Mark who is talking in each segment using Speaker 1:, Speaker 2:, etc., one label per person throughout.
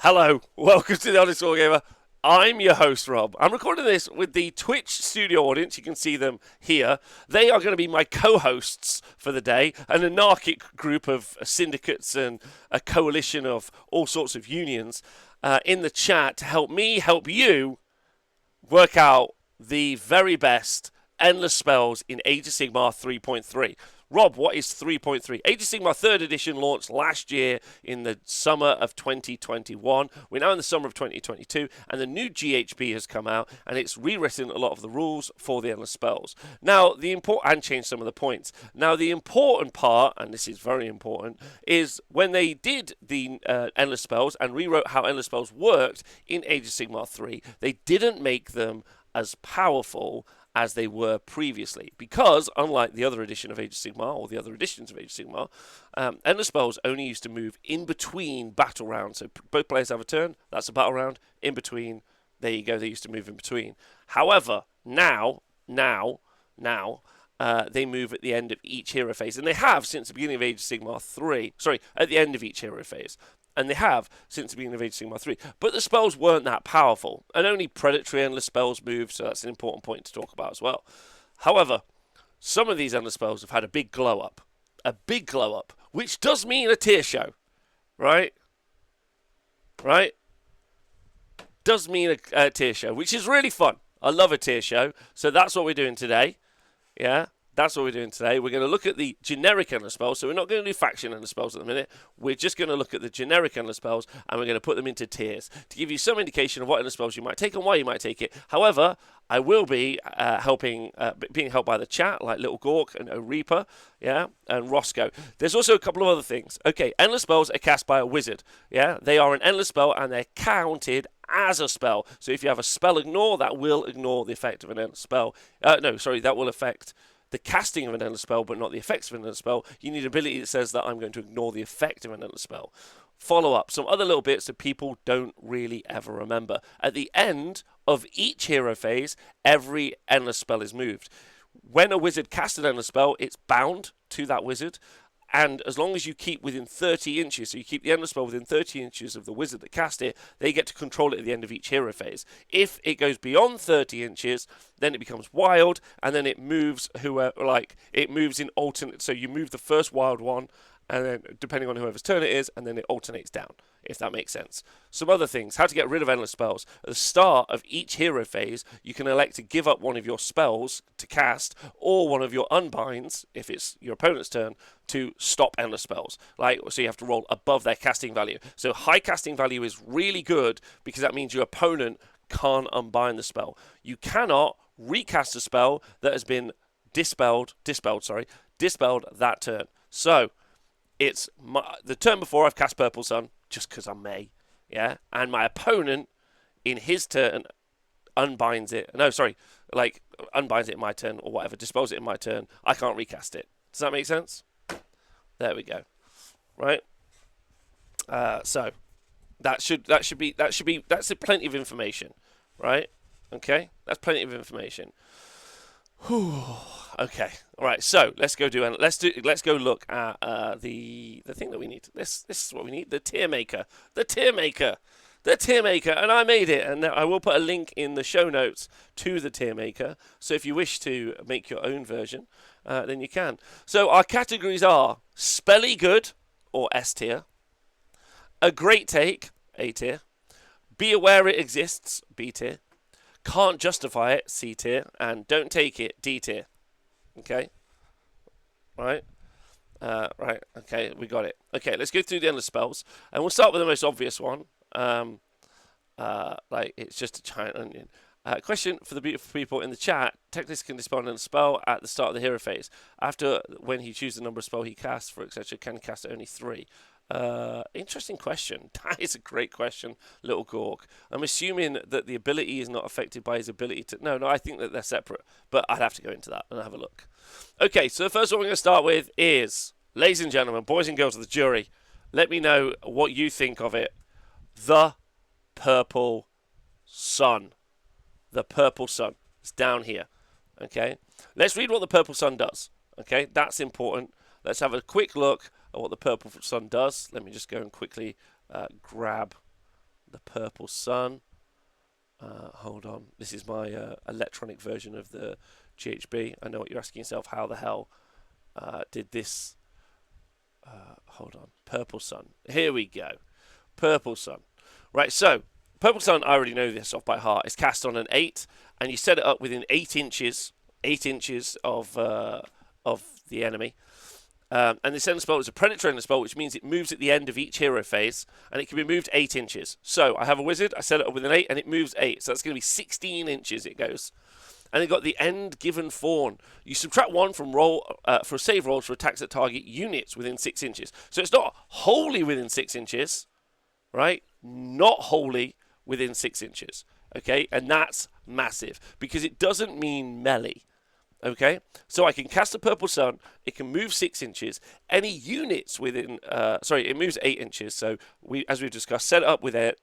Speaker 1: Hello, welcome to the Honest Wargamer. I'm your host, Rob. I'm recording this with the Twitch studio audience. You can see them here. They are going to be my co-hosts for the day, an anarchic group of syndicates and a coalition of all sorts of unions in the chat to help me help you work out the very best endless spells in Age of Sigmar 3.3. Rob, what is 3.3? Age of Sigmar 3rd edition launched last year in the summer of 2021. We're now in the summer of 2022, and the new GHB has come out, and it's rewritten a lot of the rules for the endless spells. Now, and changed some of the points. Now, the important part, and this is very important, is when they did the endless spells and rewrote how endless spells worked in Age of Sigmar 3, they didn't make them as powerful as they were previously, because unlike the other edition of Age of Sigmar, or the other editions of Age of Sigmar, endless spells only used to move in between battle rounds. So both players have a turn, that's a battle round. In between, there you go, they used to move in between. However, now, they move at the end of each hero phase, and they have since the beginning of Age of Sigmar 3. Sorry, at the end of each hero phase. And they have since the beginning of Age of Sigmar 3. But the spells weren't that powerful, and only predatory endless spells moved, so that's an important point to talk about as well. However, some of these endless spells have had a big glow up. A big glow up, which does mean a tier show. Right? Does mean a tier show, which is really fun. I love a tier show, so that's what we're doing today. Yeah? That's what we're doing today. We're going to look at the generic endless spells. So we're not going to do faction endless spells at the minute. We're just going to look at the generic endless spells, and we're going to put them into tiers to give you some indication of what endless spells you might take and why you might take it. However, I will be being helped by the chat, like Little Gork and O'Reaper, yeah, and Roscoe. There's also a couple of other things. Okay, endless spells are cast by a wizard. Yeah, they are an endless spell, and they're counted as a spell. So if you have a spell ignore, that will ignore the effect of an endless spell. That will affect the casting of an endless spell, but not the effects of an endless spell. You need an ability that says that I'm going to ignore the effect of an endless spell. Follow up. Some other little bits that people don't really ever remember. At the end of each hero phase, every endless spell is moved. When a wizard casts an endless spell, it's bound to that wizard. And as long as you keep within 30 inches, so you keep the endless spell within 30 inches of the wizard that cast it, they get to control it at the end of each hero phase. If it goes beyond 30 inches, then it becomes wild, and then it moves in alternate. So you move the first wild one, and then depending on whoever's turn it is, and then it alternates down, if that makes sense. Some other things, how to get rid of endless spells. At the start of each hero phase, you can elect to give up one of your spells to cast, or one of your unbinds, if it's your opponent's turn, to stop endless spells. So you have to roll above their casting value. So high casting value is really good, because that means your opponent can't unbind the spell. You cannot recast a spell that has been dispelled that turn. So it's the turn before I've cast Purple Sun, just because I may, yeah? And my opponent, in his turn, unbinds it. Unbinds it in my turn, or whatever, dispels it in my turn. I can't recast it. Does that make sense? There we go. Right? So that's plenty of information, right? Okay? That's plenty of information. Whew. Okay. All right. So let's go look at the thing that we need. This is what we need. The tier maker. And I made it, and I will put a link in the show notes to the tier maker. So if you wish to make your own version, then you can. So our categories are Spelly Good, or S tier, A Great Take, A tier, Be Aware It Exists, B tier, Can't Justify It, C tier, and Don't Take It, D tier. Okay? Right? Right. Okay, we got it. Okay, let's go through the endless spells, and we'll start with the most obvious one. It's just a giant onion. Question for the beautiful people in the chat. Technically can dispel a spell at the start of the hero phase. After, when he chooses the number of spell he casts, for etc., can cast only 3. Interesting question. That is a great question, Little Gork. I'm assuming that the ability is not affected by his ability to... No, I think that they're separate. But I'd have to go into that and have a look. Okay, so the first one we're going to start with is, ladies and gentlemen, boys and girls of the jury, let me know what you think of it. The Purple Sun. The Purple Sun. It's down here. Okay? Let's read what the Purple Sun does. Okay? That's important. Let's have a quick look at what the Purple Sun does. Let me just go and quickly grab the Purple Sun. Hold on. This is my electronic version of the GHB. I know what you're asking yourself. How the hell did this... hold on. Purple Sun. Here we go. Purple Sun. Right, so Purple Sun, I already know this off by heart. It's cast on an 8, and you set it up within 8 inches of the enemy. And the end spell is a predatory end spell, which means it moves at the end of each hero phase, and it can be moved 8 inches. So I have a wizard, I set it up with an 8, and it moves 8. So that's going to be 16 inches it goes. And it got the end given fawn. You subtract 1 from roll for save rolls for attacks that target units within 6 inches. So it's not wholly within 6 inches, right? Not wholly within 6 inches. Okay, and that's massive because it doesn't mean melee. Okay, so I can cast a Purple Sun. It can move 6 inches. Any units within, it moves 8 inches. So as we've discussed, set it up with it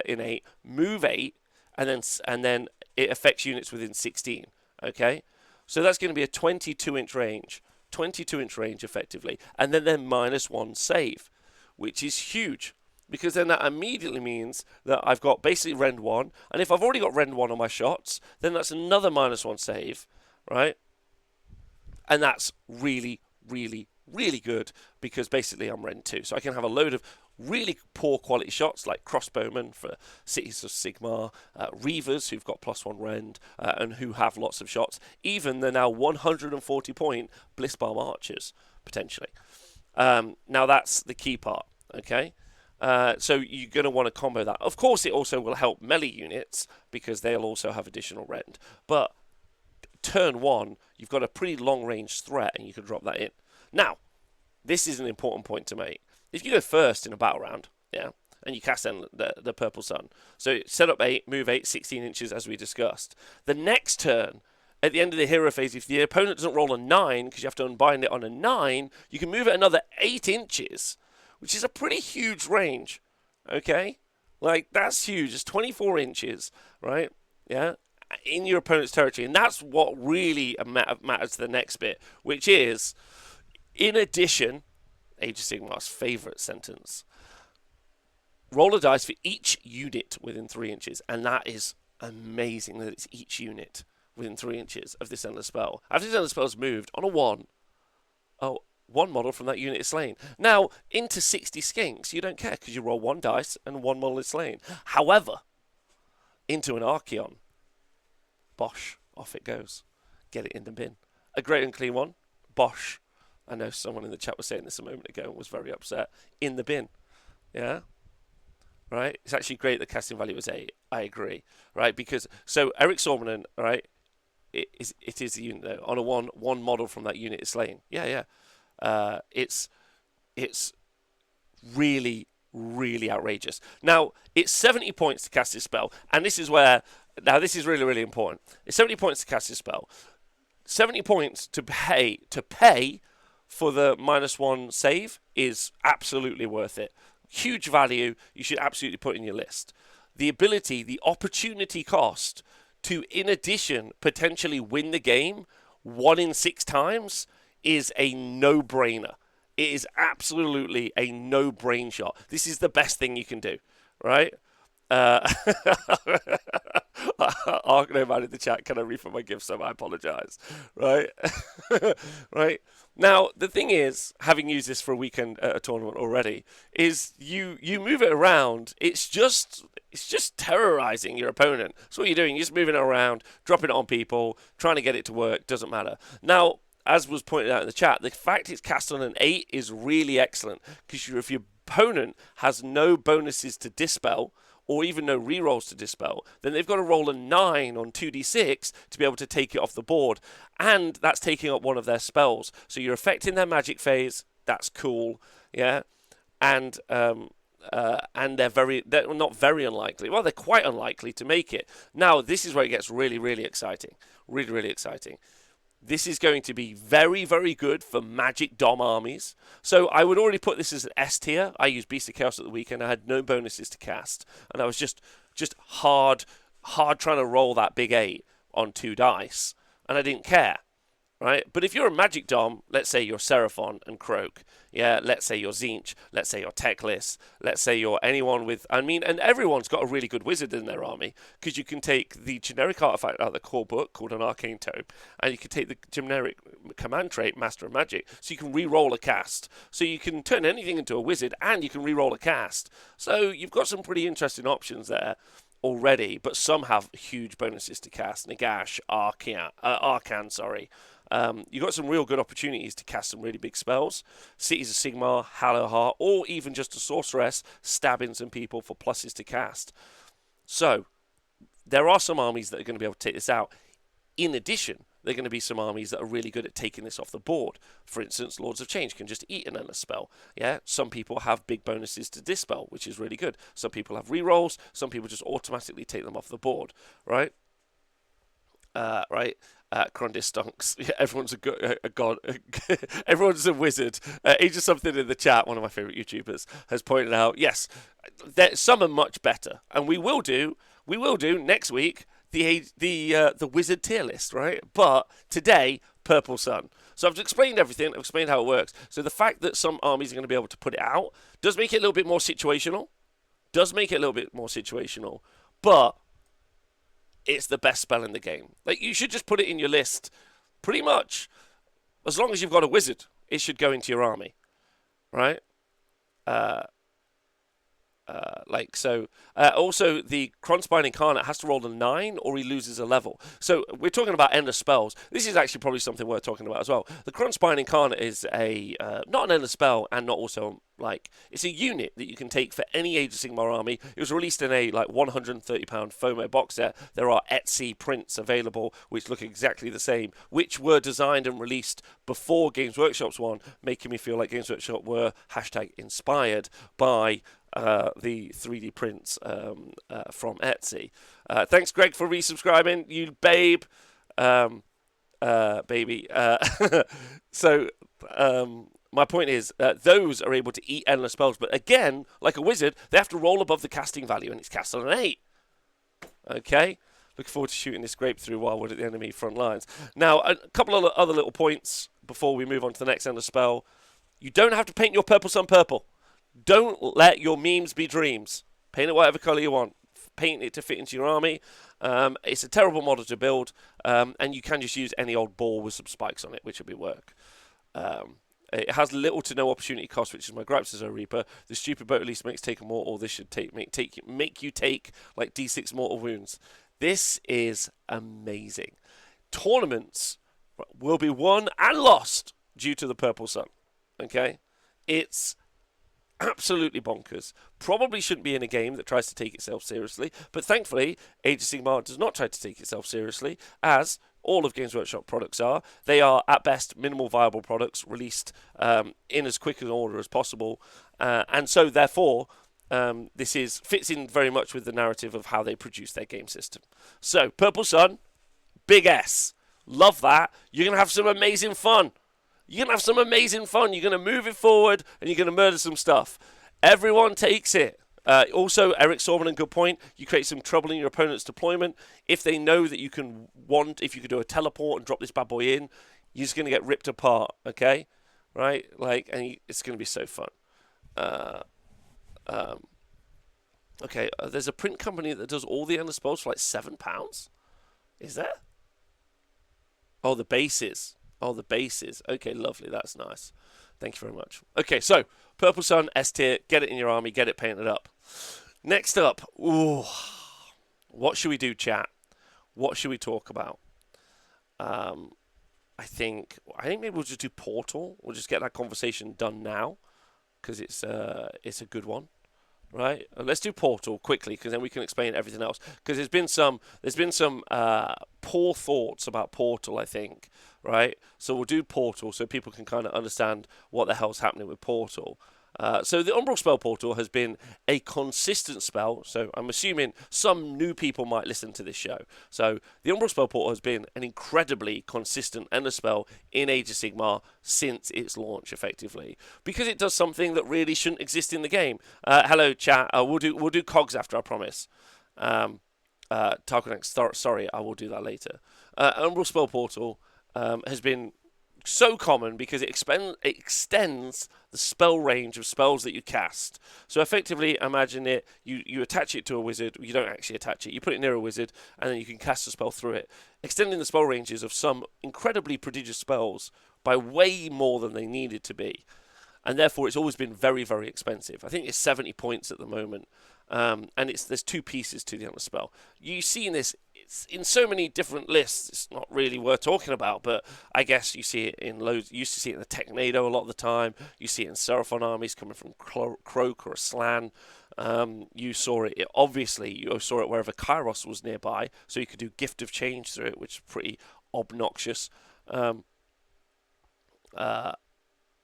Speaker 1: in 8, move 8, and then it affects units within 16. Okay, so that's going to be a 22-inch range, 22-inch range effectively, and then -1 save, which is huge. Because then that immediately means that I've got basically Rend 1. And if I've already got Rend 1 on my shots, then that's another -1 save, right? And that's really, really, really good because basically I'm Rend 2. So I can have a load of really poor quality shots like Crossbowmen for Cities of Sigmar, Reavers who've got +1 Rend and who have lots of shots. Even the now 140-point Blissbalm Archers, potentially. Now that's the key part, okay? So you're going to want to combo that. Of course, it also will help melee units because they'll also have additional rend. But turn 1, you've got a pretty long-range threat, and you can drop that in. Now, this is an important point to make. If you go first in a battle round, yeah, and you cast in the Purple Sun, so set up 8, move 8, 16 inches as we discussed. The next turn, at the end of the hero phase, if the opponent doesn't roll a 9, because you have to unbind it on a 9, you can move it another 8 inches. Which is a pretty huge range, okay? Like, that's huge. It's 24 inches, right? Yeah? In your opponent's territory. And that's what really matters to the next bit, which is, in addition, Age of Sigmar's favourite sentence, roll a dice for each unit within 3 inches. And that is amazing that it's each unit within 3 inches of this endless spell. After this endless spell is moved, on a 1, one model from that unit is slain. Now, into 60 skinks, you don't care because you roll 1 dice and 1 model is slain. However, into an Archeon, bosh, off it goes. Get it in the bin. A great and clean one, bosh. I know someone in the chat was saying this a moment ago and was very upset. In the bin. Yeah? Right? It's actually great that casting value is 8. I agree. Right? Because, so Eric Sormanen, right, it is the unit though. On a 1, one model from that unit is slain. Yeah. It's really, really outrageous. Now, it's 70 points to cast this spell, and this is where, now this is really, really important. It's 70 points to cast this spell. 70 points to pay for the -1 save is absolutely worth it. Huge value, you should absolutely put in your list. The ability, the opportunity cost to, in addition, potentially win the game 1 in 6 times is a no-brainer. It is absolutely a no-brain shot. This is the best thing you can do, right? Arcane in the chat, can I refund my gift sum? I apologise, right? Right? Now, the thing is, having used this for a weekend at a tournament already, is you move it around, it's just terrorising your opponent. So what you're doing, you're just moving it around, dropping it on people, trying to get it to work, doesn't matter. Now, as was pointed out in the chat, the fact it's cast on an 8 is really excellent, because if your opponent has no bonuses to dispel, or even no rerolls to dispel, then they've got to roll a 9 on 2d6 to be able to take it off the board, and that's taking up one of their spells. So you're affecting their magic phase, that's cool, yeah, and they're not very unlikely. Well, they're quite unlikely to make it. Now, this is where it gets really, really exciting. Really, really exciting. This is going to be very, very good for Magic Dom armies. So I would already put this as an S tier. I used Beast of Chaos at the weekend. I had no bonuses to cast. And I was just hard trying to roll that big 8 on 2 dice. And I didn't care. right? But if you're a Magic Dom, let's say you're Seraphon and Croak, yeah, let's say you're Tzeentch, let's say you're Teclis, let's say you're anyone with, I mean, and everyone's got a really good wizard in their army, because you can take the generic artifact out of the core book, called an Arcane Tome, and you can take the generic command trait, Master of Magic, so you can re-roll a cast. So you can turn anything into a wizard, and you can re-roll a cast. So you've got some pretty interesting options there already, but some have huge bonuses to cast. Nagash, Arcan, sorry. You've got some real good opportunities to cast some really big spells. Cities of Sigmar, Hallowheart, or even just a sorceress stabbing some people for pluses to cast. So, there are some armies that are going to be able to take this out. In addition, there are going to be some armies that are really good at taking this off the board. For instance, Lords of Change can just eat an endless spell. Yeah, some people have big bonuses to dispel, which is really good. Some people have rerolls. Some people just automatically take them off the board, right? Crondis stonks. Yeah, everyone's a god. Everyone's a wizard. Age of Something in the chat, one of my favourite YouTubers, has pointed out, yes, some are much better. And we will do next week the wizard tier list, right? But today, Purple Sun. So I've explained everything. I've explained how it works. So the fact that some armies are going to be able to put it out does make it a little bit more situational. But it's the best spell in the game. Like, you should just put it in your list. Pretty much, as long as you've got a wizard, it should go into your army, right? Also, the Krondspine Incarnate has to roll a 9 or he loses a level. So we're talking about endless spells. This is actually probably something worth talking about as well. The Krondspine Incarnate is not an endless spell, and not also, it's a unit that you can take for any Age of Sigmar army. It was released in a £130 FOMO box set. There are Etsy prints available which look exactly the same, which were designed and released before Games Workshop's one, making me feel like Games Workshop were _inspired by the 3D prints from Etsy. Thanks, Greg, for resubscribing. You babe. Baby. My point is, those are able to eat endless spells. But again, like a wizard, they have to roll above the casting value, and it's cast on an 8. Okay? Looking forward to shooting this grape through while we're at the enemy front lines. Now, a couple of other little points before we move on to the next endless spell. You don't have to paint your Purple Sun purple. Don't let your memes be dreams. Paint it whatever colour you want. Paint it to fit into your army. It's a terrible model to build, and you can just use any old ball with some spikes on it, which will be work. It has little to no opportunity cost, which is my gripes as a Reaper. The stupid boat at least makes take a mortal. This should make you take like D6 mortal wounds. This is amazing. Tournaments will be won and lost due to the Purple Sun. Okay? It's absolutely bonkers. Probably shouldn't be in a game that tries to take itself seriously, but thankfully, Age of Sigmar does not try to take itself seriously, as all of Games Workshop products are. They are, at best, minimal viable products released in as quick an order as possible, and so, therefore, this fits in very much with the narrative of how they produce their game system. So, Purple Sun, big S. Love that. You're going to have some amazing fun. You're going to move it forward, and you're going to murder some stuff. Everyone takes it. Also, Eric Sorman, good point. You create some trouble in your opponent's deployment. If they know that you can if you could do a teleport and drop this bad boy in, you're just going to get ripped apart, okay? Right? It's going to be so fun. Okay, there's a print company that does all the endless spells for like £7. Is there? Oh, the bases. Okay, lovely. That's nice. Thank you very much. Okay, so Purple Sun, S tier. Get it in your army. Get it painted up. Next up, what should we do, chat? What should we talk about? I think maybe we'll just do Portal. We'll just get that conversation done now because it's a good one. Right, let's do Portal quickly because then we can explain everything else. Because there's been some poor thoughts about Portal, I think. Right, so we'll do Portal so people can kind of understand what the hell's happening with Portal. So the Umbral Spell Portal has been a consistent spell, so I'm assuming some new people might listen to this show. So the Umbral Spell Portal has been an incredibly consistent endless spell in Age of Sigmar since its launch, effectively, because it does something that really shouldn't exist in the game. Hello, chat. We'll do cogs after, I promise. Tarkonax, sorry, I will do that later. Umbral Spell Portal has been so common because it extends the spell range of spells that you cast. So effectively, imagine it, you attach it to a wizard, you don't actually attach it, you put it near a wizard, and then you can cast a spell through it, extending the spell ranges of some incredibly prodigious spells by way more than they needed to be. And therefore, it's always been very, very expensive. I think it's 70 points at the moment. And there's two pieces to the Endless Spell. You see this it's in so many different lists. It's not really worth talking about, but I guess you see it in loads. You used to see it in the Technado a lot of the time. You see it in Seraphon armies coming from Croak or a Slan. You saw it. Obviously, you saw it wherever Kairos was nearby, so you could do Gift of Change through it, which is pretty obnoxious. No,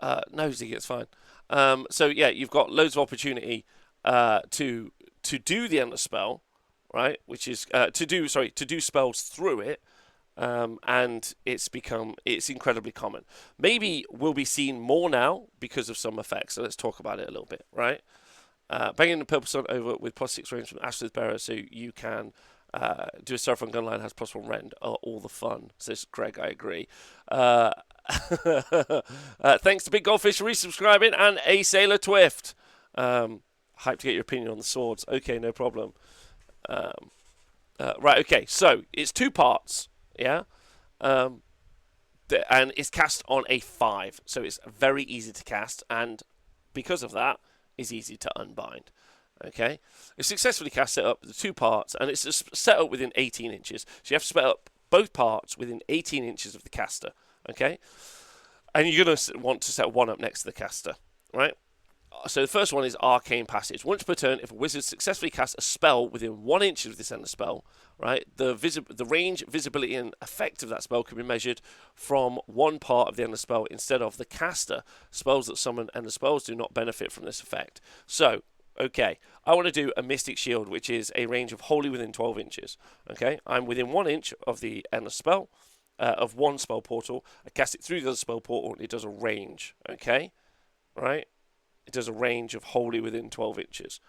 Speaker 1: Ziggy, it's fine. So yeah, you've got loads of opportunity to do the Endless Spell, right? Which is to do spells through it, and it's incredibly common. Maybe we'll be seen more now because of some effects. So let's talk about it a little bit, right? Banging the Purple Sun over with +6 range from Ashly's Bearer, so you can do a Seraphon Gunline has +1 rend. All the fun, says Greg. I agree. Thanks to Big Goldfish for resubscribing and A Sailor Twift. Hyped to get your opinion on the swords. Okay, no problem. Right, okay, so it's 2 parts, yeah? And it's cast on a 5, so it's very easy to cast, and because of that, is easy to unbind. Okay? It's successfully cast set up the 2 parts, and it's set up within 18 inches. So you have to set up both parts within 18 inches of the caster. Okay? And you're going to want to set one up next to the caster, right? So the first one is Arcane Passage. Once per turn, if a wizard successfully casts a spell within 1 inch of this Endless Spell, right, the range, visibility, and effect of that spell can be measured from one part of the Endless Spell instead of the caster. Spells that summon Endless Spells do not benefit from this effect. So, okay, I want to do a Mystic Shield, which is a range of wholly within 12 inches. Okay, I'm within 1 inch of the Endless Spell, of one spell portal. I cast it through the other spell portal, and it does a range. Okay, right? It does a range of wholly within 12 inches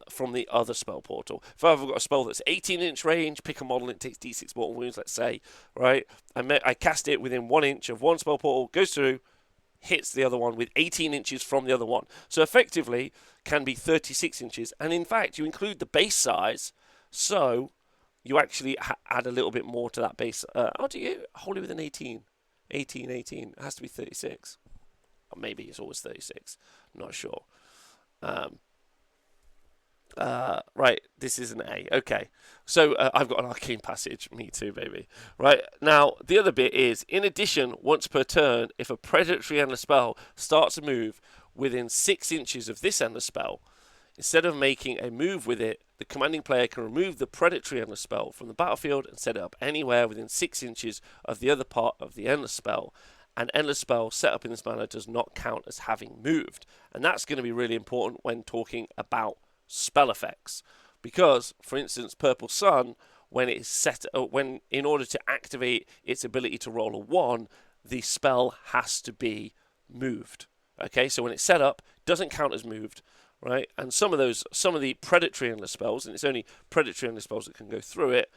Speaker 1: from the other spell portal. If I've got a spell that's 18-inch range, pick a model, it takes d6 mortal wounds, let's say, right? I cast it within 1 inch of one spell portal, goes through, hits the other one with 18 inches from the other one. So effectively can be 36 inches. And in fact, you include the base size, so you actually add a little bit more to that base. How do you? Wholly within 18. 18. It has to be 36. Or maybe it's always 36. I'm not sure. Right, this is an A. Okay, so I've got an Arcane Passage. Me too, baby. Right, now the other bit is, in addition, once per turn, if a predatory Endless Spell starts a move within 6 inches of this Endless Spell, instead of making a move with it, the commanding player can remove the predatory Endless Spell from the battlefield and set it up anywhere within 6 inches of the other part of the Endless Spell. An Endless Spell set up in this manner does not count as having moved. And that's going to be really important when talking about spell effects. Because, for instance, Purple Sun, when it's set in order to activate its ability to roll a 1, the spell has to be moved. Okay, so when it's set up, it doesn't count as moved, right? And some of the predatory Endless Spells, and it's only predatory Endless Spells that can go through it,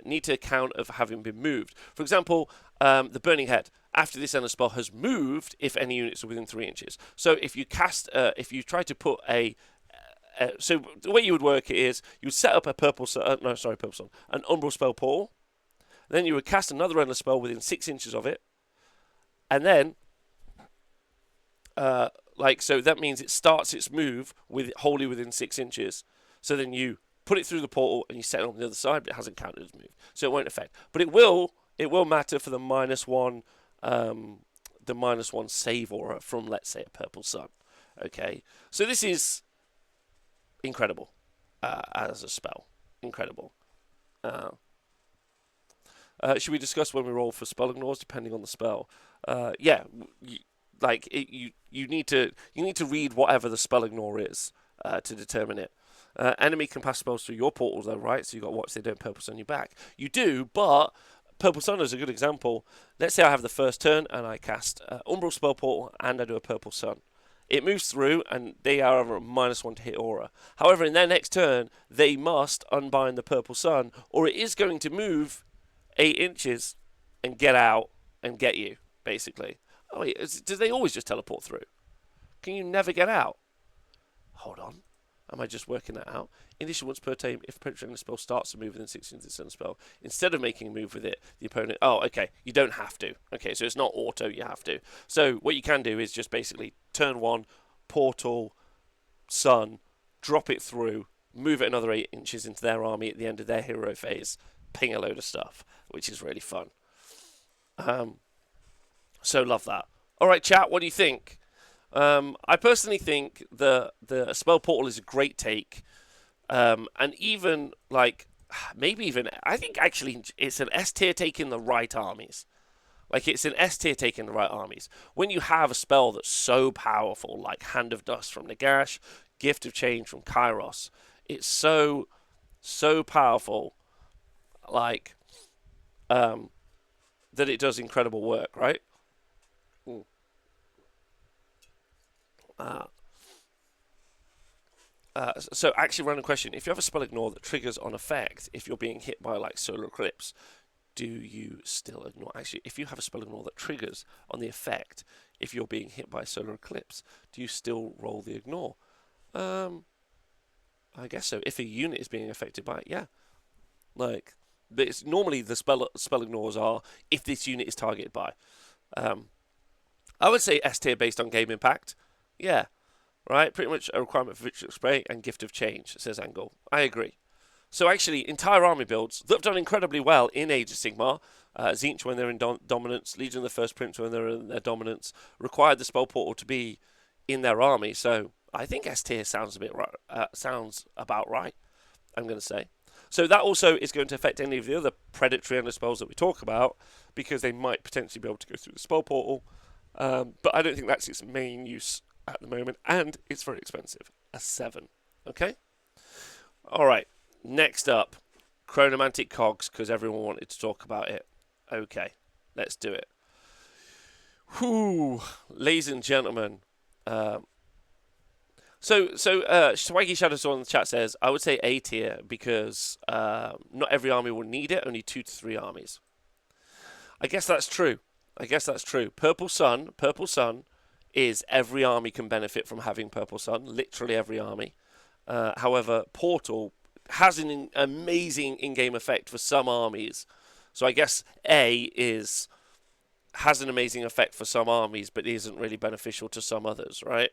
Speaker 1: need to count of having been moved. For example, the Burning Head. After this Endless Spell has moved, if any units are within 3 inches. So if you try to put so the way you would work it is, you would set up a an Umbral Spell portal. Then you would cast another Endless Spell within 6 inches of it. And then, so that means it starts its move wholly within 6 inches. So then you put it through the portal and you set it on the other side, but it hasn't counted as move. So it won't affect. But it will matter for the -1 save aura from, let's say, a Purple Sun. Okay, so this is incredible as a spell. Incredible. Should we discuss when we roll for spell ignores depending on the spell? Yeah, you need to read whatever the spell ignore is to determine it. Enemy can pass spells through your portals though, right? So you got to watch they don't Purple Sun you back. You do, but Purple Sun is a good example. Let's say I have the first turn and I cast Umbral Spell Portal and I do a Purple Sun. It moves through and they are a -1 to hit aura. However, in their next turn, they must unbind the Purple Sun or it is going to move 8 inches and get out and get you, basically. Oh, wait, do they always just teleport through? Can you never get out? Hold on. Am I just working that out? Initially, once per time, if penetrating the spell starts to move within 6 inches of the spell, instead of making a move with it, the opponent... Oh, okay. You don't have to. Okay, so it's not auto, you have to. So what you can do is just basically turn 1, portal, sun, drop it through, move it another 8 inches into their army at the end of their hero phase, ping a load of stuff, which is really fun. So love that. All right, chat, what do you think? I personally think the spell portal is a great take, and even like maybe even I think actually it's an S tier take in the right armies. Like it's an S tier take in the right armies. When you have a spell that's so powerful, like Hand of Dust from Nagash, Gift of Change from Kairos, it's so powerful, like that it does incredible work, right? So actually, random question: if you have a spell ignore that triggers on effect, if you're being hit by like solar eclipse, do you still ignore? Actually, if you have a spell ignore that triggers on the effect, if you're being hit by solar eclipse, do you still roll the ignore? I guess so. If a unit is being affected by it, yeah. Like, but it's normally the spell ignores are if this unit is targeted by. I would say S tier based on game impact. Yeah, right. Pretty much a requirement for Victory Spray and Gift of Change, says Angle. I agree. So actually, entire army builds that have done incredibly well in Age of Sigmar, Tzeentch when they're in dominance, Legion of the First Prince when they're in their dominance, required the spell portal to be in their army. So I think S tier sounds sounds about right. I'm going to say. So that also is going to affect any of the other predatory ender spells that we talk about, because they might potentially be able to go through the spell portal. But I don't think that's its main use at the moment, and it's very expensive. A 7. Okay? Alright, next up, Chronomantic Cogs, because everyone wanted to talk about it. Okay, let's do it. Whew, ladies and gentlemen. Swaggy Shadow Sword in the chat says, I would say A tier, because not every army will need it, only 2 to 3 armies. I guess that's true. Purple Sun is every army can benefit from having Purple Sun, literally every army. However, Portal has an amazing in-game effect for some armies. So I guess A has an amazing effect for some armies, but isn't really beneficial to some others, right?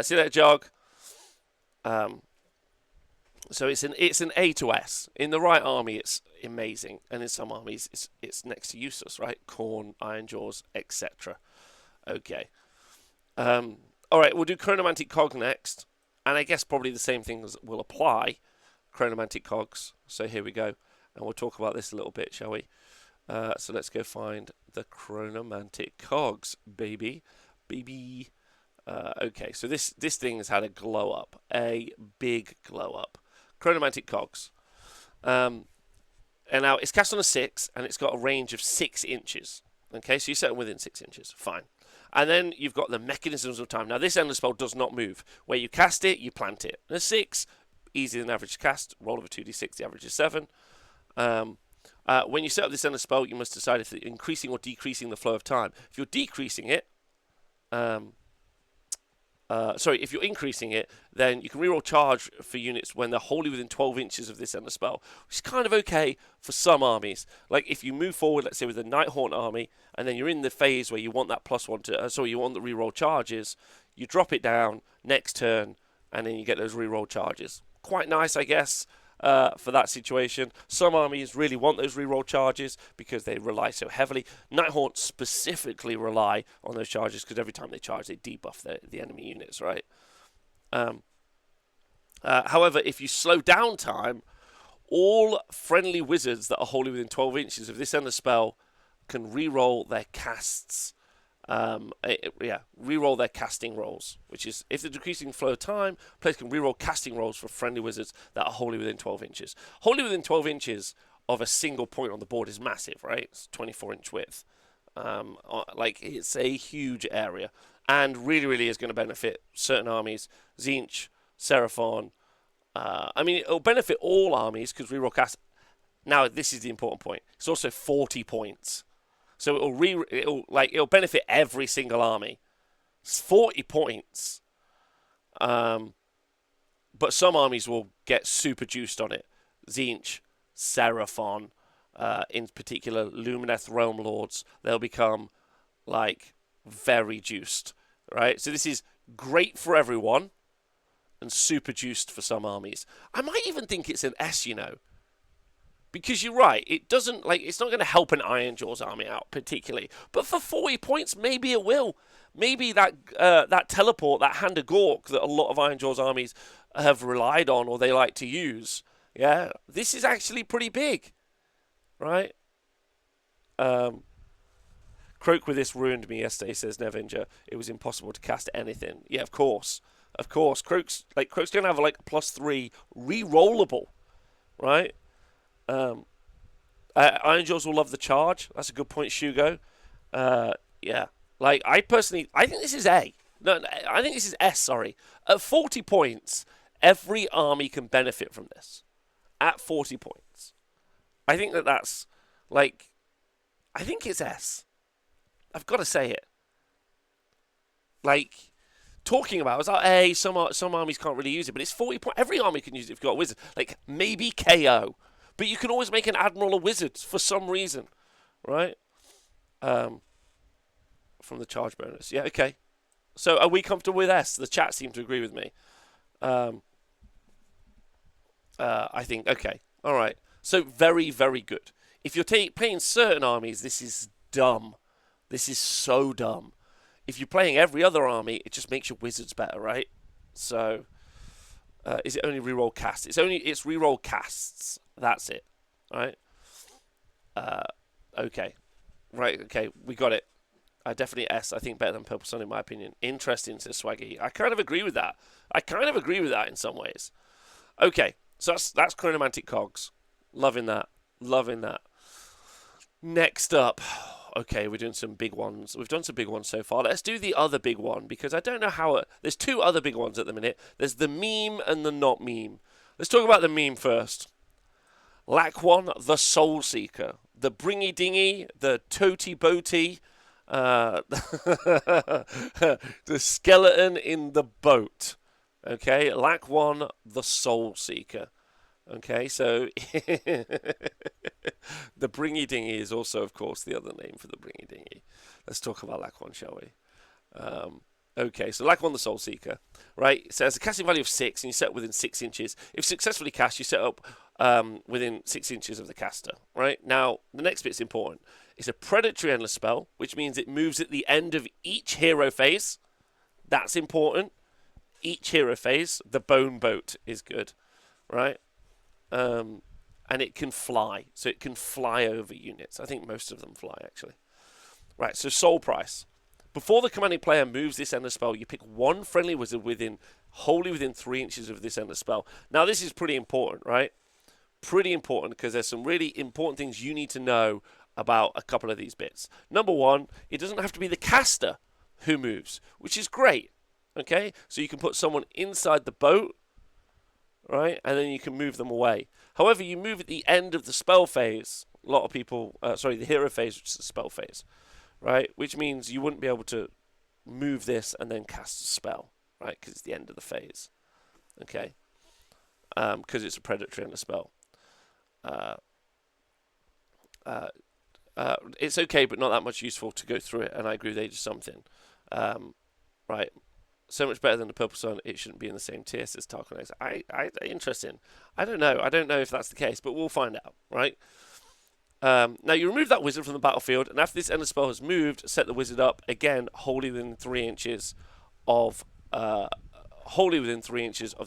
Speaker 1: See that, Jog? So it's an A to S. In the right army, it's amazing, and in some armies, it's next to useless, right? Khorne, Ironjaws, etc. Okay. All right, we'll do Chronomantic Cog next, and I guess probably the same things will apply. Chronomantic Cogs. So here we go, and we'll talk about this a little bit, shall we? So let's go find the Chronomantic Cogs, baby. Okay, so this thing has had a glow up, a big glow up. Chronomantic Cogs. And now it's cast on a 6, and it's got a range of 6 inches. Okay, so you set it within 6 inches. Fine. And then you've got the Mechanisms of Time. Now, this endless spell does not move. Where you cast it, you plant it. And a 6, easier than average cast. Roll over 2d6, the average is 7. When you set up this endless spell, you must decide if you're increasing or decreasing the flow of time. If you're decreasing it, if you're increasing it, then you can reroll charge for units when they're wholly within 12 inches of this endless spell, which is kind of okay for some armies. Like if you move forward, let's say with a Nighthaunt army, and then you're in the phase where you want that +1 to, you want the reroll charges, you drop it down next turn, and then you get those reroll charges. Quite nice, I guess, for that situation. Some armies really want those reroll charges because they rely so heavily. Nighthaunt specifically rely on those charges because every time they charge, they debuff the enemy units, right? However, if you slow down time, all friendly wizards that are wholly within 12 inches of this end of spell can reroll their casts. Reroll their casting rolls, which is if the decreasing flow of time, players can reroll casting rolls for friendly wizards that are wholly within 12 inches. Wholly within 12 inches of a single point on the board is massive, right? It's 24-inch width. It's a huge area, and really is going to benefit certain armies. Tzeentch, Seraphon. It'll benefit all armies because reroll cast. Now, this is the important point. It's also 40 points. So it'll benefit every single army. It's 40 points. But some armies will get super juiced on it. Tzeentch, Seraphon, in particular Lumineth Realm Lords, they'll become like very juiced, right? So this is great for everyone and super juiced for some armies. I might even think it's an S, because you're right. It doesn't it's not going to help an Ironjaw's army out particularly, but for 40 points, maybe it will. Maybe that teleport, that Hand of Gork that a lot of Ironjaw's armies have relied on or they like to use. Yeah, this is actually pretty big, right? Croak with this ruined me yesterday, says Nevinger. It was impossible to cast anything. Yeah, of course. Croak's going to have like a +3 re-rollable, right? Ironjaws will love the charge. That's a good point, Shugo. Yeah. I think this is A. No, I think this is S, sorry. At 40 points, every army can benefit from this. At 40 points. I think that's, I think it's S. I've got to say it. Talking about, it's like, hey, some armies can't really use it, but it's 40 points. Every army can use it if you've got a wizard. Maybe KO. But you can always make an Admiral a wizard for some reason, right? From the charge bonus. Yeah, okay. So are we comfortable with S? The chat seemed to agree with me. I think, okay. All right. So very, very good. If you're playing certain armies, this is dumb. This is so dumb. If you're playing every other army, it just makes your wizards better, right? So, is it only reroll casts? It's reroll casts. That's it, right? Okay. Right, okay, we got it. Definitely S, I think better than Purple Sun in my opinion. Interesting, says Swaggy. I kind of agree with that. In some ways. Okay, so that's Chronomantic Cogs. Loving that. Next up. Okay, we're doing some big ones. We've done some big ones so far. Let's do the other big one, because I don't know how there's two other big ones at the minute. There's the meme and the not meme. Let's talk about the meme first. Laquan, the Soul Seeker. The Bringy Dingy, the Toty Boaty, the skeleton in the boat. Okay, Laquan, the Soul Seeker. Okay, so the Bringy Dingy is also, of course, the other name for the Bringy Dingy. Let's talk about Laquan, shall we? Okay, so Laquan, the Soul Seeker, right? So it has a casting value of 6, and you set up within 6 inches. If successfully cast, you set up within 6 inches of the caster, right? Now, the next bit's important. It's a predatory endless spell, which means it moves at the end of each hero phase. That's important. Each hero phase. The Bone Boat is good, right? And it can fly. So it can fly over units. I think most of them fly, actually. Right, so soul price. Before the commanding player moves this endless spell, you pick one friendly wizard wholly within 3 inches of this endless spell. Now, this is pretty important, right? Pretty important, because there's some really important things you need to know about a couple of these bits. Number one, it doesn't have to be the caster who moves, which is great, okay? So you can put someone inside the boat, right? And then you can move them away. However, you move at the end of the spell phase. A lot of people, the hero phase, which is the spell phase, right? Which means you wouldn't be able to move this and then cast a spell, right? Because it's the end of the phase, okay? Because it's a predatory and a spell. It's okay, but not that much useful to go through it, and I agree with Age of something. Right. So much better than the Purple Sun, it shouldn't be in the same tier, says Tarkonex. Interesting. I don't know if that's the case, but we'll find out, right? Now, you remove that wizard from the battlefield, and after this endless spell has moved, set the wizard up, again, wholly within 3 inches of the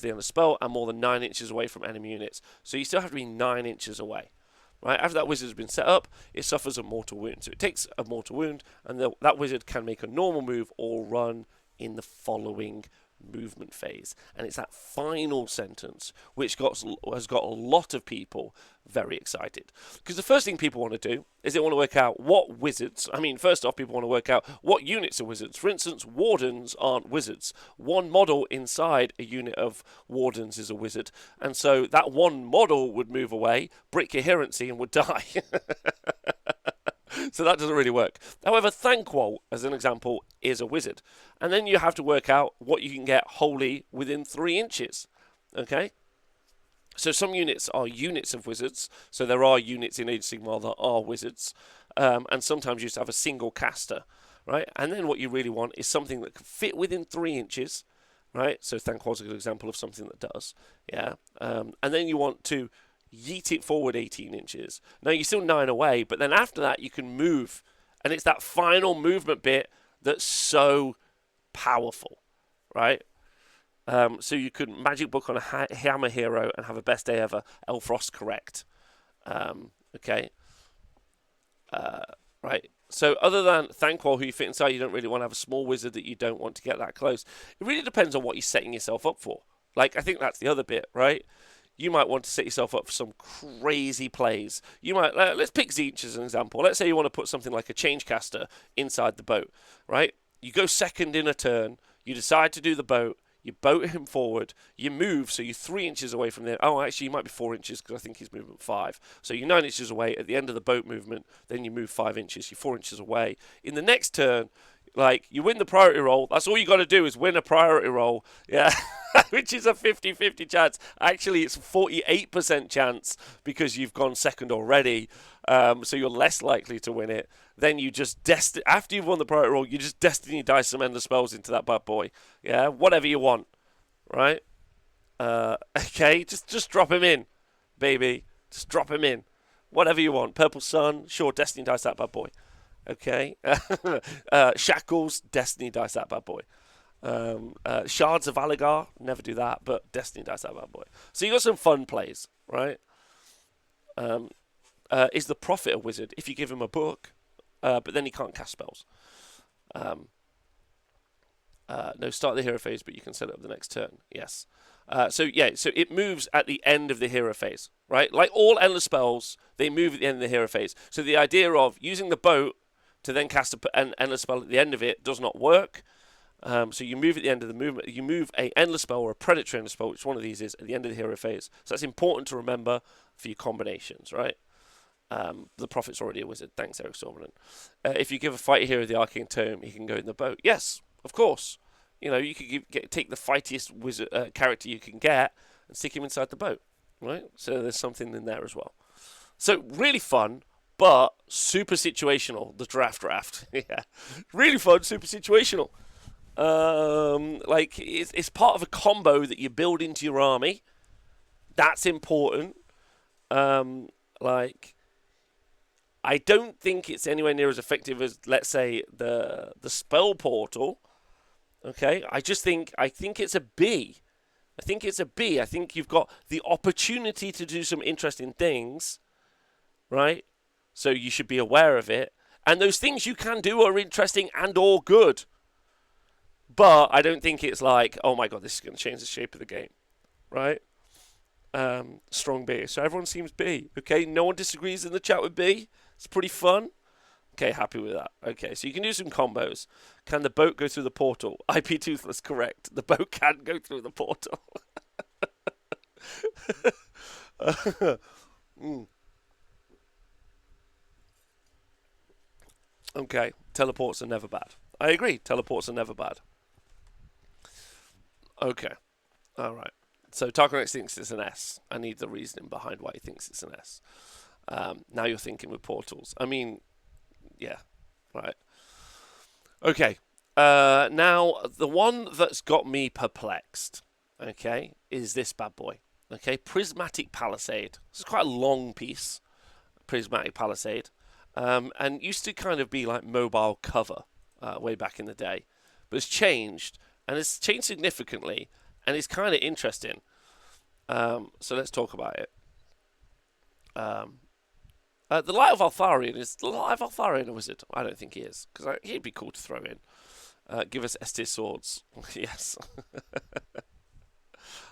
Speaker 1: endless spell, and more than 9 inches away from enemy units. So you still have to be 9 inches away. Right, after that wizard has been set up, it suffers a mortal wound. So it takes a mortal wound, and that wizard can make a normal move or run in the following movement phase. And it's that final sentence which has got a lot of people very excited. Because the first thing people want to do is they want to work out what wizards... first off, people want to work out what units are wizards. For instance, wardens aren't wizards. One model inside a unit of wardens is a wizard. And so that one model would move away, break coherency, and would die. So that doesn't really work. However, Thanquol, as an example, is a wizard. And then you have to work out what you can get wholly within 3 inches. Okay? So some units are units of wizards. So there are units in Age of Sigmar that are wizards. And sometimes you just have a single caster. Right? And then what you really want is something that can fit within 3 inches. Right? So Thanquol's a good example of something that does. Yeah. And then you want to yeet it forward 18 inches. Now, you're still 9 away, but then after that, you can move. And it's that final movement bit that's so powerful, right? So you could magic book on a hammer hero and have a best day ever. Elfrost correct. Okay. Right. So other than Thanquol, who you fit inside, you don't really want to have a small wizard that you don't want to get that close. It really depends on what you're setting yourself up for. Like, I think that's the other bit, right? You might want to set yourself up for some crazy plays. You might, let's pick Zeech as an example. Let's say you want to put something like a Changecaster inside the boat, right? You go second in a turn, you decide to do the boat, you boat him forward, you move, so you're 3 inches away from there. Oh, actually, you might be 4 inches because I think he's movement 5. So you're 9 inches away at the end of the boat movement, then you move 5 inches, you're 4 inches away. In the next turn, like, you win the priority roll. That's all you got to do is win a priority roll. Yeah, which is a 50-50 chance. Actually, it's a 48% chance because you've gone second already. So you're less likely to win it. Then you just after you've won the priority roll, you just destiny dice some endless spells into that bad boy. Yeah, whatever you want, right? Okay, just drop him in, baby. Just drop him in. Whatever you want. Purple Sun, sure, destiny dice that bad boy. Okay. Shackles, destiny dice that bad boy. Shards of Aligarch, never do that, but destiny dice that bad boy. So you got some fun plays, right? Is the Prophet a wizard if you give him a book, but then he can't cast spells? No, start the hero phase, but you can set it up the next turn. Yes. So it moves at the end of the hero phase, right? Like all endless spells, they move at the end of the hero phase. So the idea of using the boat to then cast an endless spell at the end of it does not work. So you move at the end of the movement. You move a endless spell or a predatory endless spell, which one of these is, at the end of the hero phase. So that's important to remember for your combinations, right? The Prophet's already a wizard. Thanks, Eric Sormanen. If you give a fighter hero the Arcane Tome, he can go in the boat. Yes, of course. You know, you could take the fightiest wizard character you can get and stick him inside the boat, right? So there's something in there as well. So really fun, but super situational. The draft. Yeah, really fun, super situational. Like it's part of a combo that you build into your army. That's important. Like, I don't think it's anywhere near as effective as, let's say, the spell portal. Okay, I think it's a B. I think it's a B. I think you've got the opportunity to do some interesting things, right? So you should be aware of it. And those things you can do are interesting and or good. But I don't think it's like, oh my god, this is going to change the shape of the game, right? Strong B. So everyone seems B. Okay, no one disagrees in the chat with B. It's pretty fun. Okay, happy with that. Okay, so you can do some combos. Can the boat go through the portal? IP Toothless, correct. The boat can go through the portal. Okay, teleports are never bad. I agree, teleports are never bad. Okay, all right. So Tarkonex thinks it's an S. I need the reasoning behind why he thinks it's an S. Now you're thinking with portals. I mean, yeah, right. Okay, now the one that's got me perplexed, okay, is this bad boy. Okay, Prismatic Palisade. This is quite a long piece, Prismatic Palisade, and used to kind of be like mobile cover way back in the day, but it's changed, and it's changed significantly, and it's kind of interesting. So let's talk about it. The Light of Altharion, is the Light of Altharion a wizard? I don't think he is, because he'd be cool to throw in. Give us ST swords. Yes.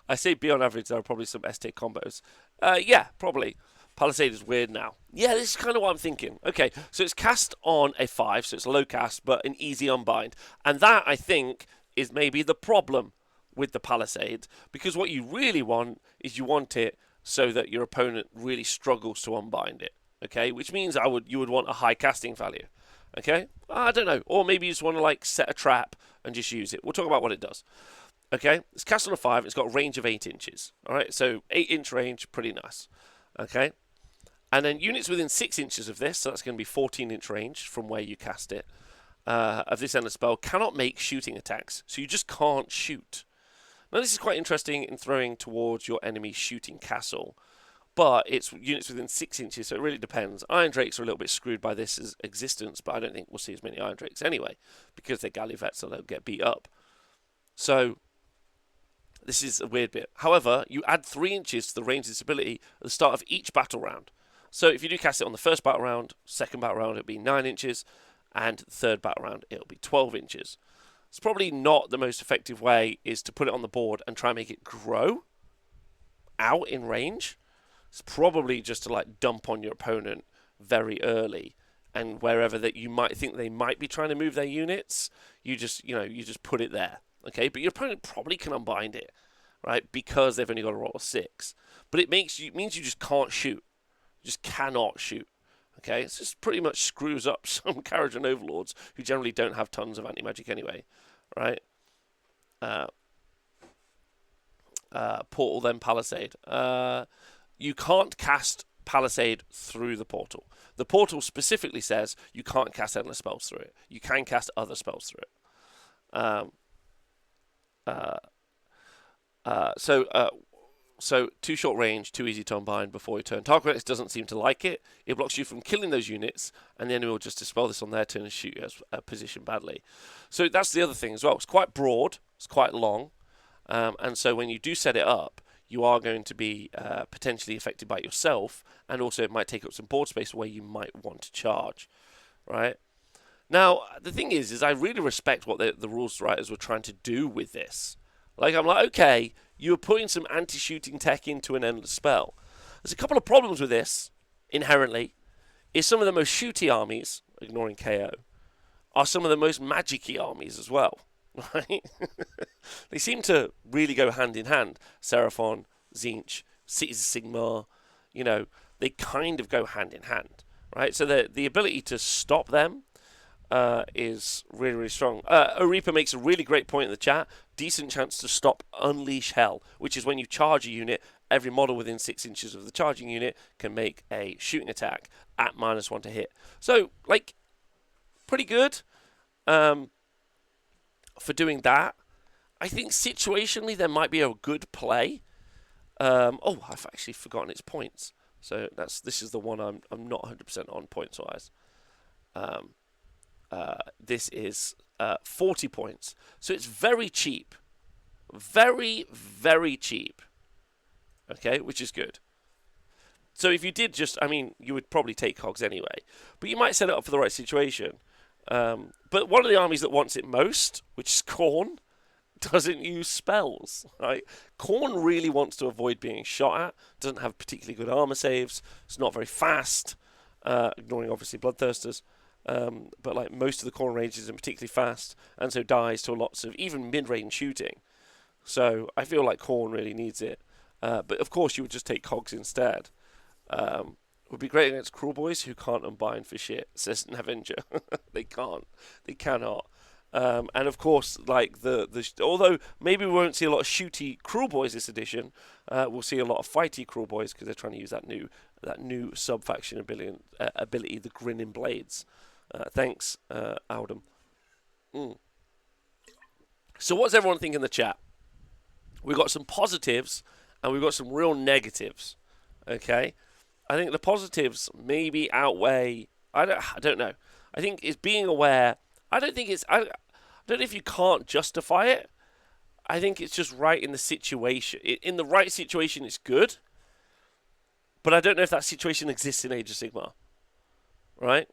Speaker 1: I say B on average, there are probably some ST combos. Yeah, probably. Palisade is weird now. Yeah, this is kind of what I'm thinking. Okay, so it's cast on a 5, so it's a low cast, but an easy unbind. And that, I think, is maybe the problem with the Palisade, because what you really want is you want it so that your opponent really struggles to unbind it, okay, which means you would want a high casting value, okay? I don't know, or maybe you just want to like set a trap and just use it. We'll talk about what it does. Okay, it's cast on a 5. It's got a range of 8 inches. All right, so 8-inch range, pretty nice. Okay, and then units within 6 inches of this, so that's going to be 14-inch range from where you cast it, of this endless spell, cannot make shooting attacks. So you just can't shoot. Now this is quite interesting in throwing towards your enemy's shooting castle, but it's units within 6 inches, so it really depends. Iron Drakes are a little bit screwed by this existence, but I don't think we'll see as many Iron Drakes anyway, because they're Gallivets, so they'll get beat up. So this is a weird bit. However, you add 3 inches to the range of this ability at the start of each battle round. So if you do cast it on the first battle round, second battle round, it'll be 9 inches, and third battle round, it'll be 12 inches. It's probably not the most effective way is to put it on the board and try and make it grow out in range. It's probably just to like dump on your opponent very early, and wherever that you might think they might be trying to move their units, you just put it there. Okay, but your opponent probably can unbind it, right? Because they've only got to roll a 6. But it means you just can't shoot. You just cannot shoot. Okay, it just pretty much screws up some Kharadron Overlords who generally don't have tons of anti-magic anyway, right? Portal, then Palisade. You can't cast Palisade through the portal. The portal specifically says you can't cast endless spells through it. You can cast other spells through it. So too short range, too easy to unbind before your turn. Tarkorex doesn't seem to like it. It blocks you from killing those units, and the enemy will just dispel this on their turn and shoot you as a position badly. So that's the other thing as well. It's quite broad, it's quite long, and so when you do set it up, you are going to be potentially affected by it yourself, and also it might take up some board space where you might want to charge, right? Now, the thing is I really respect what the rules writers were trying to do with this. Like, I'm like, okay, you were putting some anti-shooting tech into an endless spell. There's a couple of problems with this, inherently, is some of the most shooty armies, ignoring KO, are some of the most magic-y armies as well, right? They seem to really go hand in hand. Seraphon, Tzeentch, Cities of Sigmar, they kind of go hand in hand, right? So the ability to stop them is really, really strong. Arepa makes a really great point in the chat. Decent chance to stop Unleash Hell, which is when you charge a unit, every model within 6 inches of the charging unit can make a shooting attack at -1 to hit. So, like, pretty good for doing that. I think situationally there might be a good play. I've actually forgotten its points. So this is the one I'm not 100% on points wise. This is 40 points. So it's very cheap. Very, very cheap. Okay, which is good. So if you did you would probably take Cogs anyway. But you might set it up for the right situation. But one of the armies that wants it most, which is Khorne, doesn't use spells, right? Khorne really wants to avoid being shot at. Doesn't have particularly good armor saves. It's not very fast, ignoring obviously Bloodthirsters. But like most of the Khorne range isn't particularly fast, and so dies to lots of even mid-range shooting. So I feel like Khorne really needs it. But of course you would just take Cogs instead. Would be great against Cruel Boys who can't unbind for shit, says Navenger. They can't. They cannot. And of course, like although maybe we won't see a lot of shooty Cruel Boys this edition, we'll see a lot of fighty Cruel Boys because they're trying to use that new sub-faction ability, the Grinning Blades. Thanks, Aldum. So what's everyone think in the chat? We've got some positives and we've got some real negatives. Okay? I think the positives maybe outweigh... I don't know. I think it's being aware... I don't know if you can't justify it. I think it's just right in the situation. In the right situation, it's good. But I don't know if that situation exists in Age of Sigmar. Right?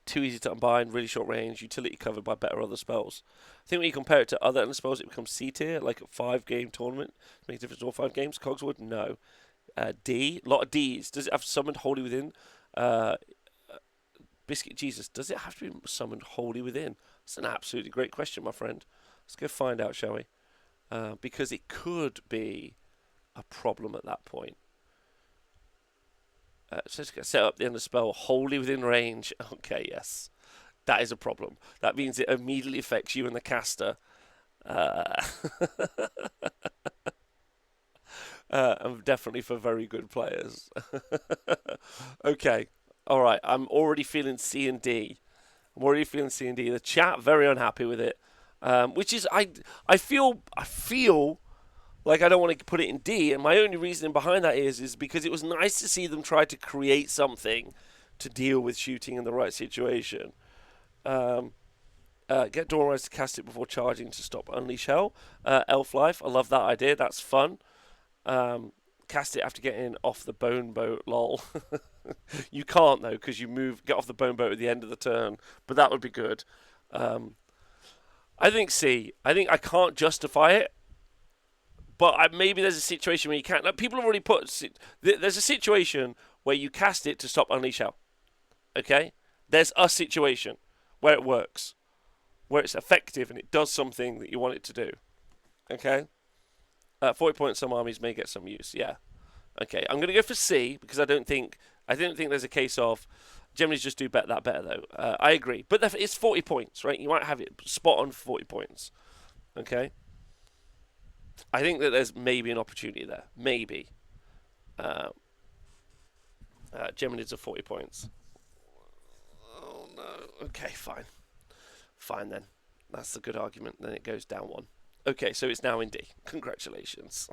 Speaker 1: Too easy to unbind, really short range, utility covered by better other spells. I think when you compare it to other endless spells, it becomes C tier, like a 5-game tournament. Make a difference in all 5 games. Cogswood, no. D, a lot of Ds. Does it have summoned Holy Within? Biscuit Jesus, does it have to be summoned wholly within? That's an absolutely great question, my friend. Let's go find out, shall we? Because it could be a problem at that point. So it's set up the end of the spell wholly within range. Okay, yes. That is a problem. That means it immediately affects you and the caster. And definitely for very good players. Okay. All right. I'm already feeling C and D. I'm already feeling C and D. The chat very unhappy with it, which is I feel like I don't want to put it in D, and my only reasoning behind that is because it was nice to see them try to create something to deal with shooting in the right situation. Get Dawnrise to cast it before charging to stop Unleash Hell. Elf Life, I love that idea. That's fun. Cast it after getting off the bone boat. Lol. You can't though because you get off the bone boat at the end of the turn, but that would be good. I think C. I think I can't justify it, but maybe there's a situation where you can't. Like, people have already put. There's a situation where you cast it to stop Unleash Hell. Okay, there's a situation where it works, where it's effective and it does something that you want it to do. Okay. 40 points, some armies may get some use. Yeah. Okay, I'm going to go for C because I don't think there's a case of Geminids just do that better though. I agree, but it's 40 points, right? You might have it spot on for 40 points. Okay. I think that there's maybe an opportunity there. Maybe. Geminids of 40 points. Oh no. Okay, fine. Fine then. That's a good argument. Then it goes down one. Okay, so it's now in D. Congratulations.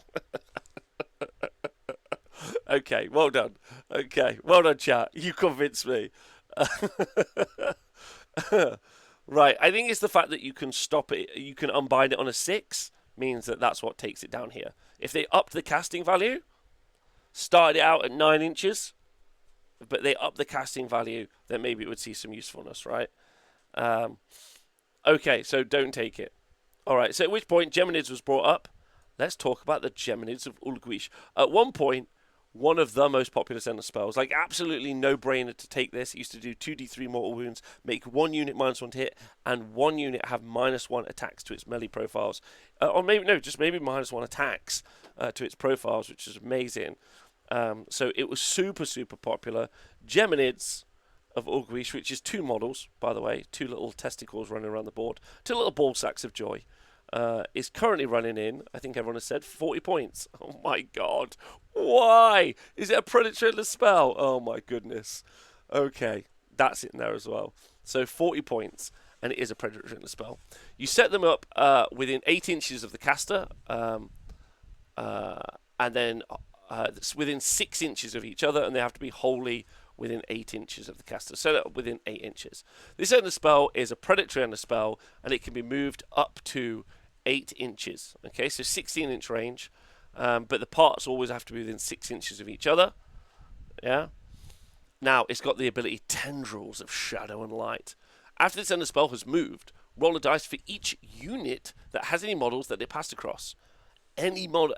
Speaker 1: Okay, well done. Okay, well done, chat. You convinced me. Right, I think it's the fact that you can stop it, you can unbind it on a 6, means that that's what takes it down here. If they upped the casting value, started it out at 9 inches, but they upped the casting value, then maybe it would see some usefulness, right? Okay, so don't take it. All right, so at which point Geminids was brought up. Let's talk about the Geminids of August. At one point, one of the most popular center spells, like absolutely no-brainer to take this. It used to do 2d3 mortal wounds, make one unit -1 to hit, and one unit have -1 attacks to its melee profiles. Or maybe, no, just maybe -1 attacks to its profiles, which is amazing. So it was super, super popular. Geminids of August, which is 2 models, by the way, 2 little testicles running around the board, 2 little ball sacks of joy. Is currently running in, I think everyone has said, 40 points. Oh my god. Why? Is it a predatory spell? Oh my goodness. Okay, that's in there as well. So 40 points, and it is a predatory spell. You set them up within 8 inches of the caster, and then within 6 inches of each other, and they have to be wholly within 8 inches of the caster. Set it up within 8 inches. This end of spell is a predatory end of spell, and it can be moved up to 8 inches. Okay, so 16-inch range, but the parts always have to be within 6 inches of each other. Yeah. Now, it's got the ability Tendrils of Shadow and Light. After this end of spell has moved, roll a dice for each unit that has any models that it passed across. Any model...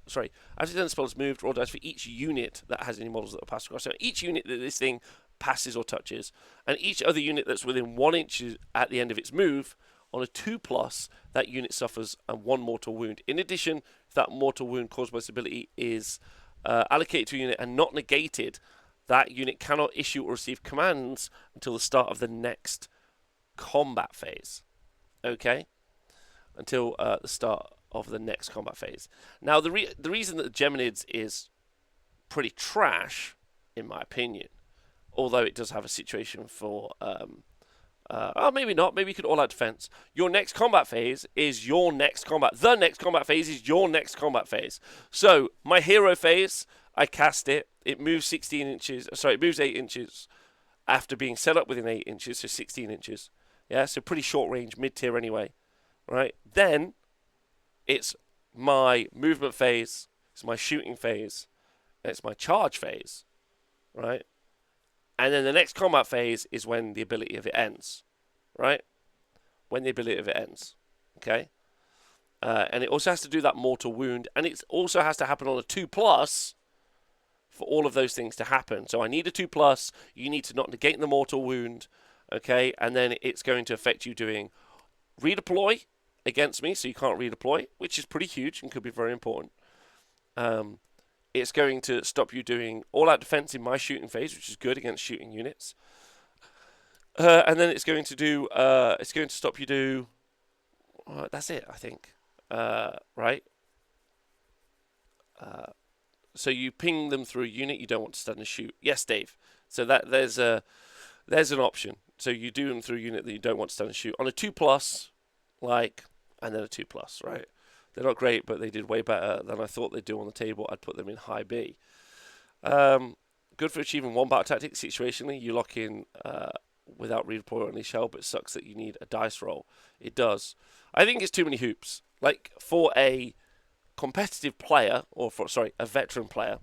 Speaker 1: Sorry, after the end of spell has moved, roll dice for each unit that has any models that are passed across. So each unit that this thing passes or touches, and each other unit that's within 1 inch at the end of its move, on a 2+, that unit suffers 1 mortal wound. In addition, if that mortal wound caused by this ability is allocated to a unit and not negated, that unit cannot issue or receive commands until the start of the next combat phase. Okay? Until the start of the next combat phase. Now, the reason that the Geminids is pretty trash, in my opinion, although it does have a situation for... oh, maybe not. Maybe you could all-out defense. Your next combat phase is your next combat. The next combat phase is your next combat phase. So, my hero phase, I cast it. It moves 16 inches. Sorry, it moves 8 inches after being set up within 8 inches, so 16 inches. Yeah, so pretty short range, mid-tier anyway. Right? Then, it's my movement phase, it's my shooting phase, and it's my charge phase. Right? And then the next combat phase is when the ability of it ends, right? When the ability of it ends, okay? And it also has to do that mortal wound, and it also has to happen on a 2+ for all of those things to happen. So I need a 2+, you need to not negate the mortal wound, okay? And then it's going to affect you doing redeploy against me, so you can't redeploy, which is pretty huge and could be very important. It's going to stop you doing all-out defense in my shooting phase, which is good against shooting units. And then it's going to do. It's going to stop you do. That's it, I think. Right. So you ping them through a unit you don't want to stun and shoot. Yes, Dave. So that there's an option. So you do them through a unit that you don't want to stun and shoot on a 2+, and then a 2+, right? They're not great, but they did way better than I thought they'd do on the table. I'd put them in high B. Good for achieving one battle tactic situationally. You lock in without redeploy or unleash hell, but it sucks that you need a dice roll. It does. I think it's too many hoops. Like for a competitive player, or for a veteran player,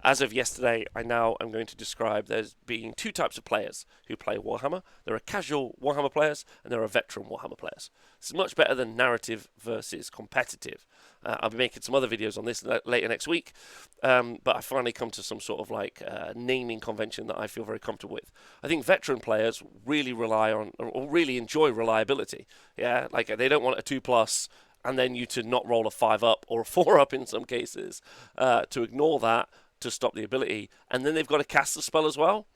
Speaker 1: as of yesterday, I now am going to describe there's being two types of players who play Warhammer. There are casual Warhammer players and there are veteran Warhammer players. This is much better than narrative versus competitive. I'll be making some other videos on this later next week, but I finally come to some sort of naming convention that I feel very comfortable with. I think veteran players really rely on, or really enjoy reliability. Yeah, like they don't want a 2+ and then you to not roll a 5-up or a 4-up in some cases, to ignore that, to stop the ability, and then they've got to cast the spell as well.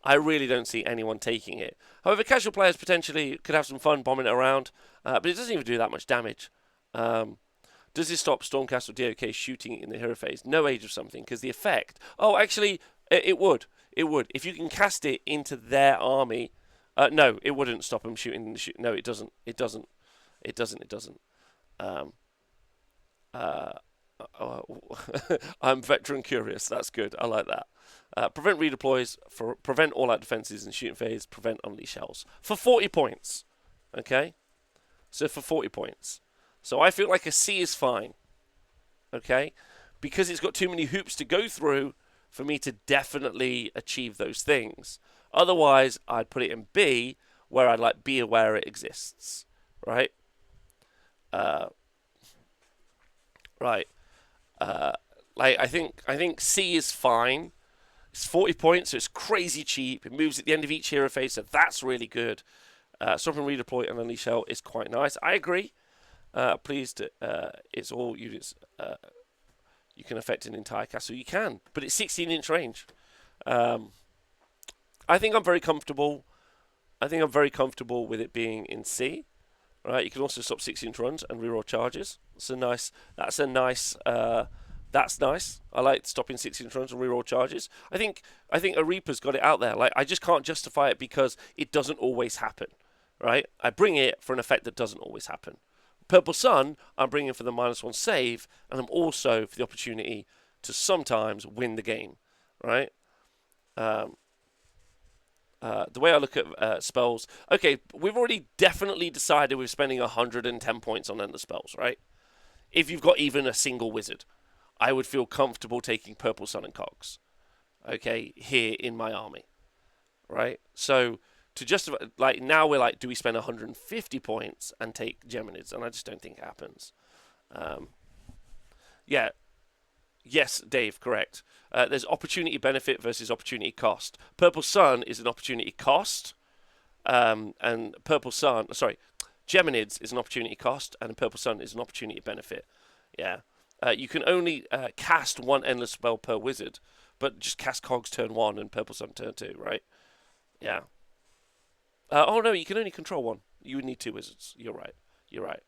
Speaker 1: I really don't see anyone taking it. However, casual players potentially could have some fun bombing it around, but it doesn't even do that much damage. Does this stop Stormcast or DOK shooting in the hero phase? No Age of something, because the effect... Oh, actually, it would. It would. If you can cast it into their army... no, it wouldn't stop them shooting. No, it doesn't. It doesn't. It doesn't. It doesn't. I'm veteran curious. That's good. I like that. Prevent redeploys, prevent all-out defenses in shooting phase, prevent unleash shells. For 40 points. Okay? So for 40 points. So I feel like a C is fine. Okay? Because it's got too many hoops to go through for me to definitely achieve those things. Otherwise, I'd put it in B, where I'd be aware it exists. Right? Right. I think C is fine. It's 40 points, so it's crazy cheap. It moves at the end of each hero phase, so that's really good. Stop and redeploy and unleash hell is quite nice. I agree. Pleased, it's all units. You can affect an entire castle. You can, but it's 16-inch range. I think I'm very comfortable. I think I'm very comfortable with it being in C. Right, you can also stop 16-inch runs and reroll charges. That's nice. That's nice. I like stopping 16-inch runs and reroll charges. I think a Reaper's got it out there. Like I just can't justify it because it doesn't always happen. Right, I bring it for an effect that doesn't always happen. Purple Sun, I'm bringing for the -1 save, and I'm also for the opportunity to sometimes win the game. Right. The way I look at spells, okay, we've already definitely decided we're spending 110 points on endless spells, right? If you've got even a single wizard, I would feel comfortable taking Purple Sun and Cogs, okay, here in my army, right? So to justify, now we're do we spend 150 points and take Geminids? And I just don't think it happens. Yeah. Yes, Dave, correct. There's opportunity benefit versus opportunity cost. Purple Sun is an opportunity cost, and Geminids is an opportunity cost, and Purple Sun is an opportunity benefit. Yeah. You can only cast one endless spell per wizard, but just cast Cogs turn 1 and Purple Sun turn 2, right? Yeah. Oh, no, you can only control one. You would need 2 wizards. You're right. You're right.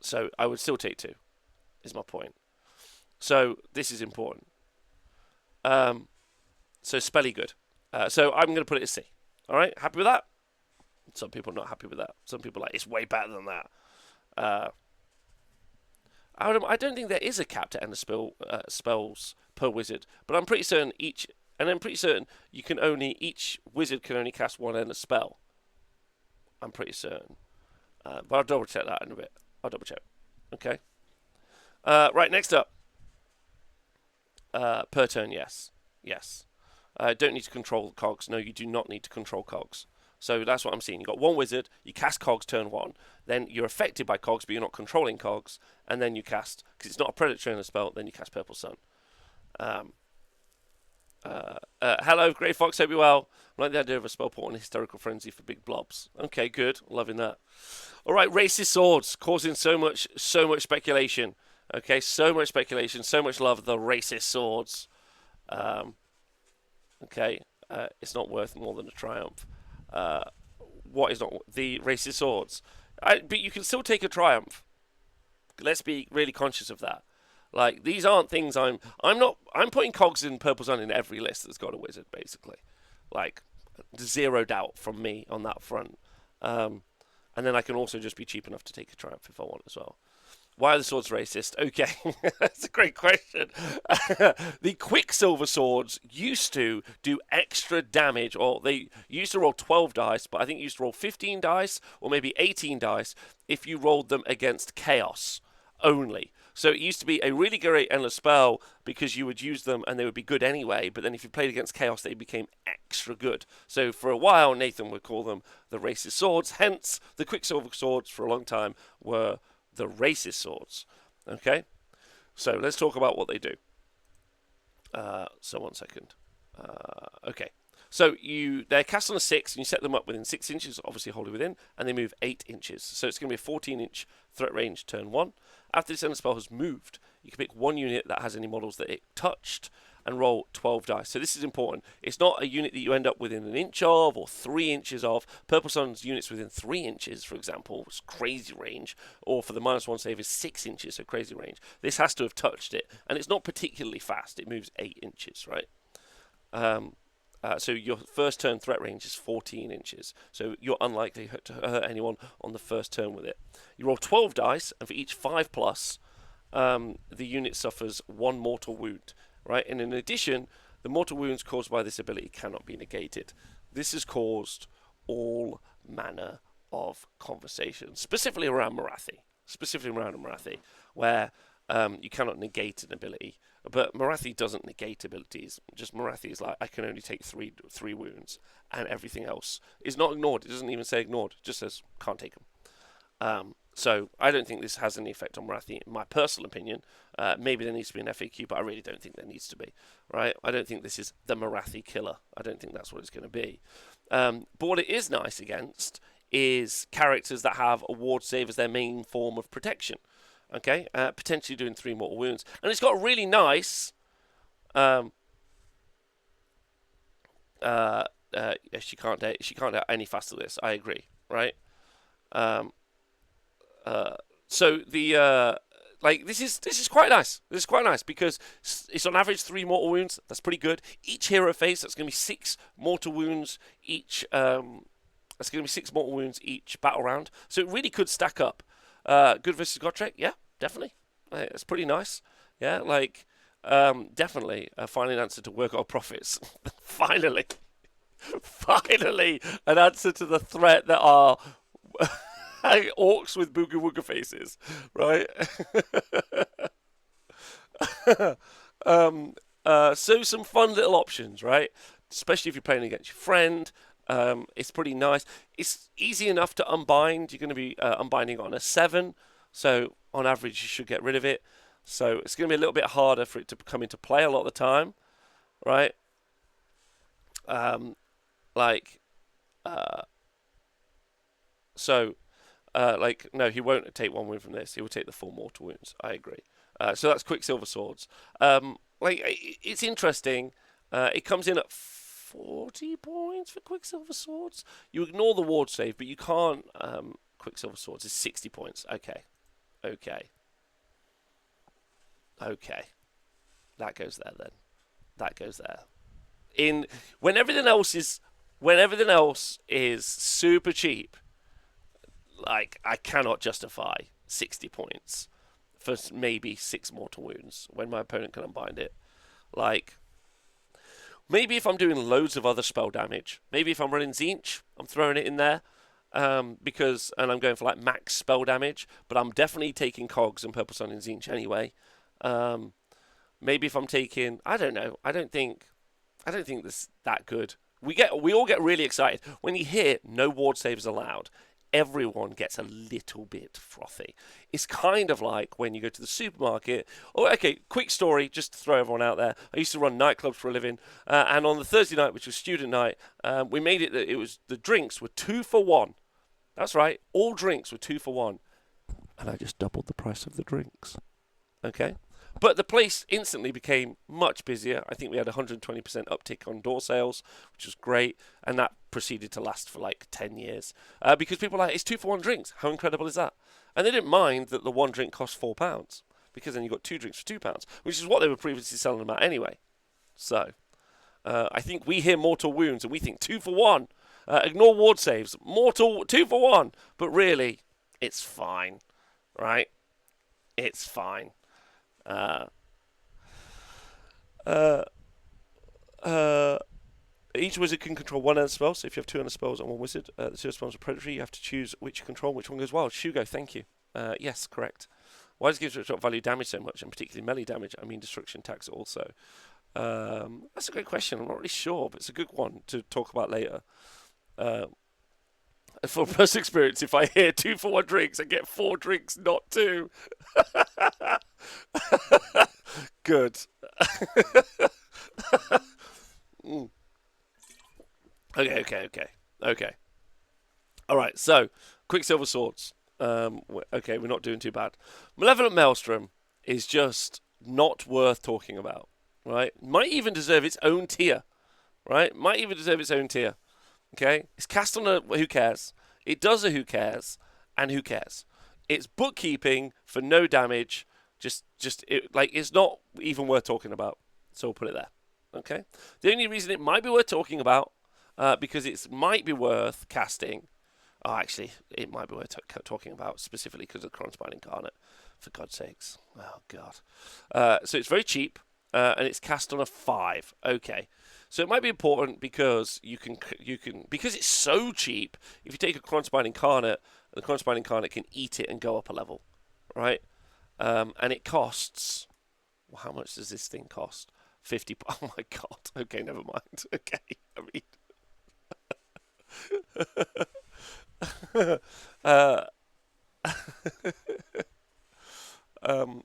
Speaker 1: So I would still take 2, is my point. So this is important. So spelly good. So I'm going to put it as C. All right, happy with that? Some people are not happy with that. Some people are like, it's way better than that. I don't think there is a cap to end the spells per wizard, but I'm pretty certain each wizard can only cast one endless spell. I'm pretty certain. But I'll double check that in a bit. I'll double check. Okay. Right, next up. Per turn, yes. Yes. Don't need to control cogs. No, you do not need to control cogs. So that's what I'm seeing. You've got one wizard, you cast cogs turn 1, then you're affected by cogs, but you're not controlling cogs, and then you cast, because it's not a predator in the spell, then you cast Purple Sun. Hello, Grey Fox, hope you're well. I like the idea of a spell port and hysterical frenzy for big blobs. Okay, good. Loving that. All right, racist swords causing so much speculation. Okay, so much speculation, so much love. The racist swords. Okay, it's not worth more than a triumph. What is not the racist swords? But you can still take a triumph. Let's be really conscious of that. Like, these aren't things I'm putting cogs in purple sun in every list that's got a wizard, basically. Like, zero doubt from me on that front. And then I can also just be cheap enough to take a triumph if I want as well. Why are the swords racist? Okay, that's a great question. The Quicksilver Swords used to do extra damage, or they used to roll 12 dice, but I think you used to roll 15 dice, or maybe 18 dice, if you rolled them against Chaos only. So it used to be a really great endless spell because you would use them and they would be good anyway, but then if you played against Chaos, they became extra good. So for a while, Nathan would call them the racist swords, hence the Quicksilver Swords for a long time were the racist swords. Okay, so let's talk about what they do. So 1 second. Okay, so they're cast on a 6, and you set them up within 6 inches, obviously wholly within, and they move 8 inches. So it's going to be a 14-inch threat range turn 1. After this end spell has moved, you can pick one unit that has any models that it touched and roll 12 dice. So this is important. It's not a unit that you end up within an inch of or 3 inches of. Purple Sun's units within 3 inches, for example, is crazy range. Or for the -1 save is 6 inches, so crazy range. This has to have touched it. And it's not particularly fast. It moves 8 inches, right? So your first turn threat range is 14 inches. So you're unlikely to hurt anyone on the first turn with it. You roll 12 dice, and for each 5+, the unit suffers 1 mortal wound. Right, and in addition, the mortal wounds caused by this ability cannot be negated. This has caused all manner of conversations, specifically around Morathi, where you cannot negate an ability. But Morathi doesn't negate abilities. Just Morathi is like, I can only take three wounds, and everything else is not ignored. It doesn't even say ignored. It just says can't take them. So I don't think this has any effect on Morathi, in my personal opinion. Maybe there needs to be an FAQ, but I really don't think there needs to be. Right? I don't think this is the Morathi killer. I don't think that's what it's going to be. But what it is nice against is characters that have a ward save as their main form of protection. Okay? Potentially doing 3 mortal wounds. And it's got a really nice... she can't do any faster than this. I agree. Right? So the this is quite nice. This is quite nice because it's on average 3 mortal wounds. That's pretty good. Each hero phase, that's going to be 6 mortal wounds each. That's going to be 6 mortal wounds each battle round. So it really could stack up. Good versus Gotrek, yeah, definitely. It's pretty nice. Yeah, definitely finding an answer to work on profits. Finally an answer to the threat that are. Orcs with booga wooga faces, right? So some fun little options, right? Especially if you're playing against your friend. It's pretty nice. It's easy enough to unbind. You're going to be unbinding on a 7, so on average you should get rid of it. So it's going to be a little bit harder for it to come into play a lot of the time, right? No, he won't take 1 wound from this. He will take the 4 mortal wounds. I agree. So that's Quicksilver Swords. It's interesting. It comes in at 40 points for Quicksilver Swords. You ignore the ward save, but you can't. Quicksilver Swords is 60 points. Okay. That goes there then. That goes there. When everything else is super cheap. I cannot justify 60 points for maybe 6 mortal wounds when my opponent can unbind it. Maybe if I'm doing loads of other spell damage, maybe if I'm running Tzeentch, I'm throwing it in there and I'm going for max spell damage, but I'm definitely taking Cogs and Purple Sun and Tzeentch anyway. Maybe if I'm taking, I don't know, I don't think this that good. We all get really excited when you hear no ward saves allowed. Everyone gets a little bit frothy. It's kind of like when you go to the supermarket. Okay, quick story, just to throw everyone out there. I used to run nightclubs for a living, and on the Thursday night, which was student night, we made it that the drinks were 2 for 1. That's right, all drinks were 2 for 1. And I just doubled the price of the drinks. Okay. But the place instantly became much busier. I think we had 120% uptick on door sales, which was great. And that proceeded to last for like 10 years. Because people are like, it's 2-for-1 drinks. How incredible is that? And they didn't mind that the one drink cost £4. Because then you got 2 drinks for £2, which is what they were previously selling them at anyway. So, I think we hear mortal wounds and we think 2-for-1. Ignore ward saves. Mortal 2-for-1. But really, it's fine. Right? It's fine. Each wizard can control one end spell, so if you have 2 end spells on one wizard, the 2 spells are predatory, you have to choose which you control, which one goes wild. Shugo, thank you. Yes, correct. Why does give drop value damage so much, and particularly melee damage? I mean destruction tax also. That's a great question. I'm not really sure, but it's a good one to talk about later. For personal experience, if I hear 2-for-1 drinks, I get 4 drinks, not 2. Good. Okay. All right, so Quicksilver Swords. Okay, we're not doing too bad. Malevolent Maelstrom is just not worth talking about, right? Might even deserve its own tier, right? Might even deserve its own tier. Okay, it's cast on a who cares. It does a who cares, and who cares. It's bookkeeping for no damage. It's not even worth talking about. So we'll put it there. Okay. The only reason it might be worth talking about, because it might be worth casting. Oh, actually, it might be worth talking about specifically because of Chronomantic Incarnate. For God's sakes. Oh God. So it's very cheap, and it's cast on a 5. Okay. So it might be important because you can because it's so cheap. If you take a Chronomantic Incarnate, the Chronomantic Incarnate can eat it and go up a level, right? And it costs. Well, how much does this thing cost? 50. Oh my God. Okay, never mind. Okay, I mean.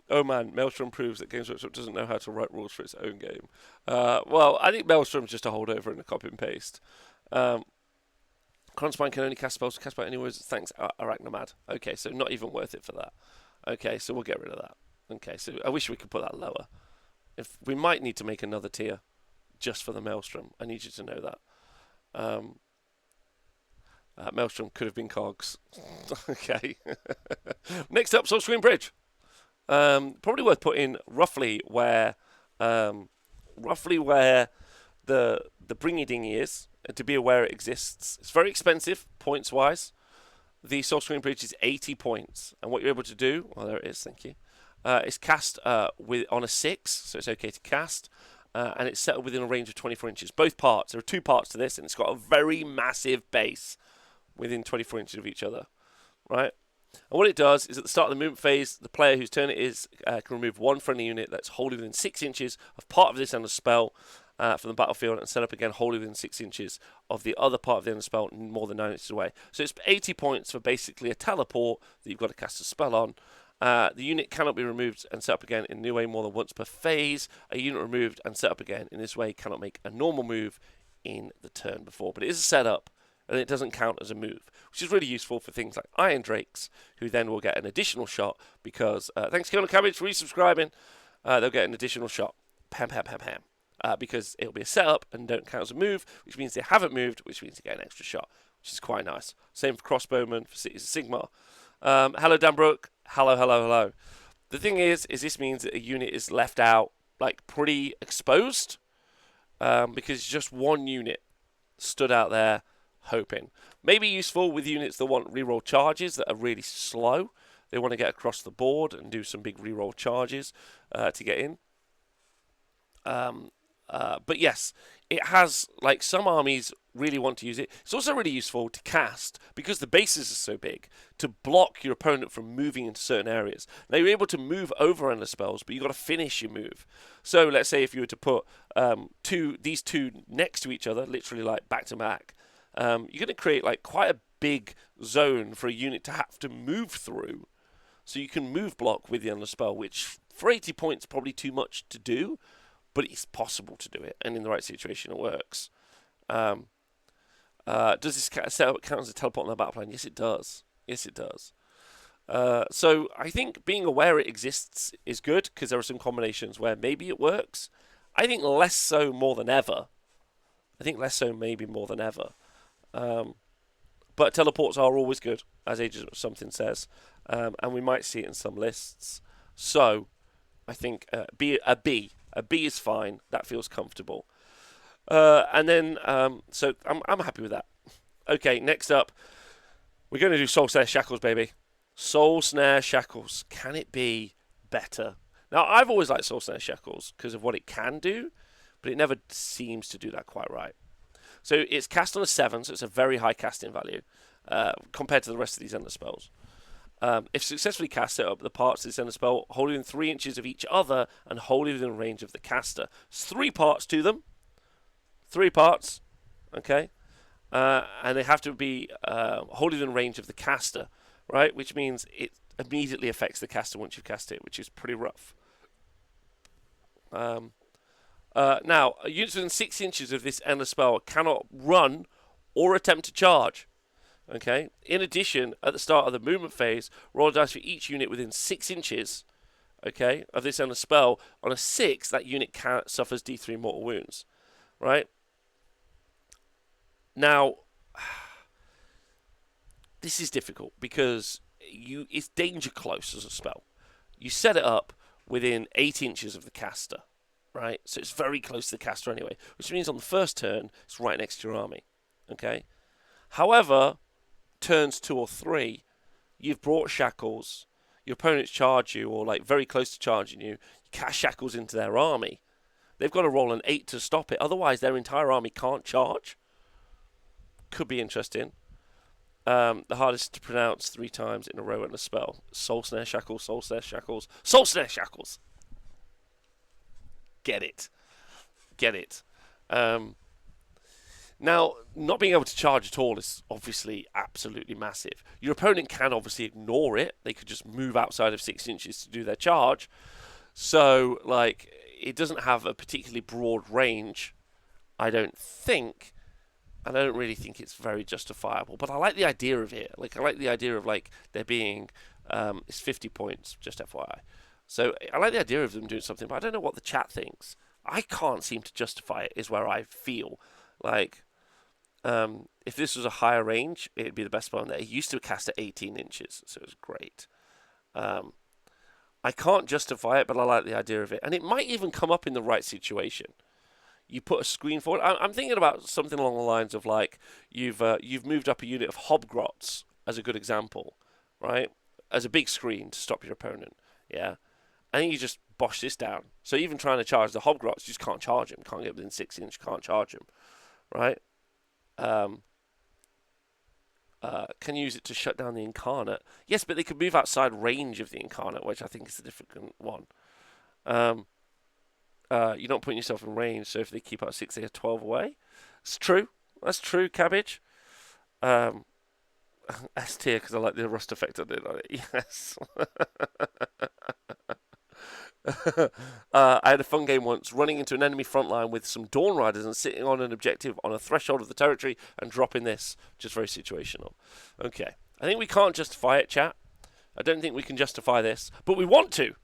Speaker 1: Oh man, Maelstrom proves that Games Workshop doesn't know how to write rules for its own game. Well, I think Maelstrom's just a holdover and a copy and paste. Cronspine can only cast spells cast by any wizards. Thanks, Arachnomad. Okay, so not even worth it for that. Okay, so we'll get rid of that. Okay, so I wish we could put that lower. If we might need to make another tier just for the Maelstrom. I need you to know that. Maelstrom could have been cogs. Okay. Next up, Soul Screen Bridge. Probably worth putting roughly where the Bringy Dingy is, to be aware it exists. It's very expensive points wise. The Soul Screen Bridge is 80 points, and what you're able to do, well, there it is, thank you. It's cast on a 6, so it's okay to cast, and it's set within a range of 24 inches. Both parts, there are 2 parts to this, and it's got a very massive base within 24 inches of each other, right? And what it does is at the start of the movement phase, the player whose turn it is can remove 1 friendly unit that's wholly within 6 inches of part of this end of spell from the battlefield and set up again wholly within 6 inches of the other part of the end of spell more than 9 inches away. So it's 80 points for basically a teleport that you've got to cast a spell on. The unit cannot be removed and set up again in a new way more than once per phase. A unit removed and set up again in this way cannot make a normal move in the turn before. But it is a setup, and it doesn't count as a move, which is really useful for things like Iron Drakes, who then will get an additional shot because, thanks Killer Cabbage for resubscribing, they'll get an additional shot. Pam. Because it'll be a setup and don't count as a move, which means they haven't moved, which means they get an extra shot, which is quite nice. Same for Crossbowmen, for Cities of Sigmar. Hello, Danbrook. Hello. The thing is this means that a unit is left out, like, pretty exposed, because just one unit stood out there hoping. Maybe useful with units that want reroll charges that are really slow. They want to get across the board and do some big reroll charges to get in. But yes, it has, like, some armies really want to use it. It's also really useful to cast, because the bases are so big, to block your opponent from moving into certain areas. Now, you're able to move over endless spells, but you've got to finish your move. So, let's say if you were to put these two next to each other, literally like back to back, you're going to create like quite a big zone for a unit to have to move through. So you can move block with the endless spell, which for 80 points is probably too much to do, but it's possible to do it, and in the right situation it works. Does this setup count as a teleport on the battle plan? Yes, it does. So I think being aware it exists is good, because there are some combinations where maybe it works. I think less so more than ever. I think less so maybe more than ever. But teleports are always good, as Age of Something says. And we might see it in some lists. So I think a B is fine. That feels comfortable. And then, so I'm happy with that. Okay, next up, we're going to do Soul Snare Shackles, baby. Soul Snare Shackles. Can it be better? Now, I've always liked Soul Snare Shackles because of what it can do, but it never seems to do that quite right. So it's cast on a 7, so it's a very high casting value compared to the rest of these Ender spells. If successfully cast, set up the parts of this Ender spell wholly within 3 inches of each other and wholly within range of the caster. There's 3 parts to them. 3 parts, okay? And they have to be wholly within range of the caster, right? Which means it immediately affects the caster once you've cast it, which is pretty rough. Now, units within 6 inches of this Ender spell cannot run or attempt to charge. Okay. In addition, at the start of the movement phase, roll a dice for each unit within 6 inches, okay, of this Ender spell. On a 6, that unit suffers D3 mortal wounds, right? Now, this is difficult because it's danger close as a spell. You set it up within 8 inches of the caster, right? So it's very close to the caster anyway, which means on the first turn, it's right next to your army, okay? However, turns 2 or 3, you've brought Shackles, your opponents charge you, or like very close to charging you, you cast Shackles into their army. They've got to roll an 8 to stop it, otherwise their entire army can't charge. Could be interesting. The hardest to pronounce 3 times in a row in a spell. Soul Snare Shackles, Soul Snare Shackles, Soul Snare Shackles! Get it. Get it. Now, not being able to charge at all is obviously absolutely massive. Your opponent can obviously ignore it. They could just move outside of 6 inches to do their charge. So, like, it doesn't have a particularly broad range, I don't think. And I don't really think it's very justifiable. But I like the idea of it. Like, I like the idea of, like, there being... it's 50 points, just FYI. So, I like the idea of them doing something, but I don't know what the chat thinks. I can't seem to justify it, is where I feel. Like... if this was a higher range, it'd be the best spell in there. It used to cast at 18 inches, so it was great. I can't justify it, but I like the idea of it. And it might even come up in the right situation. You put a screen forward. I'm thinking about something along the lines of, like, you've moved up a unit of Hobgrots, as a good example, right? As a big screen to stop your opponent, yeah? And then you just bosh this down. So even trying to charge the Hobgrots, you just can't charge him. Can't get within 6 inches, can't charge him, right? Can use it to shut down the Incarnate. Yes, but they could move outside range of the Incarnate, which I think is a different one. You're not putting yourself in range, so if they keep out 6, they have 12 away. It's true. That's true, Cabbage. S tier, because I like the rust effect on it. Yes. I had a fun game once, running into an enemy front line with some Dawn Riders and sitting on an objective on a threshold of the territory and dropping this. Just very situational. Okay. I think we can't justify it, chat. I don't think we can justify this, but we want to.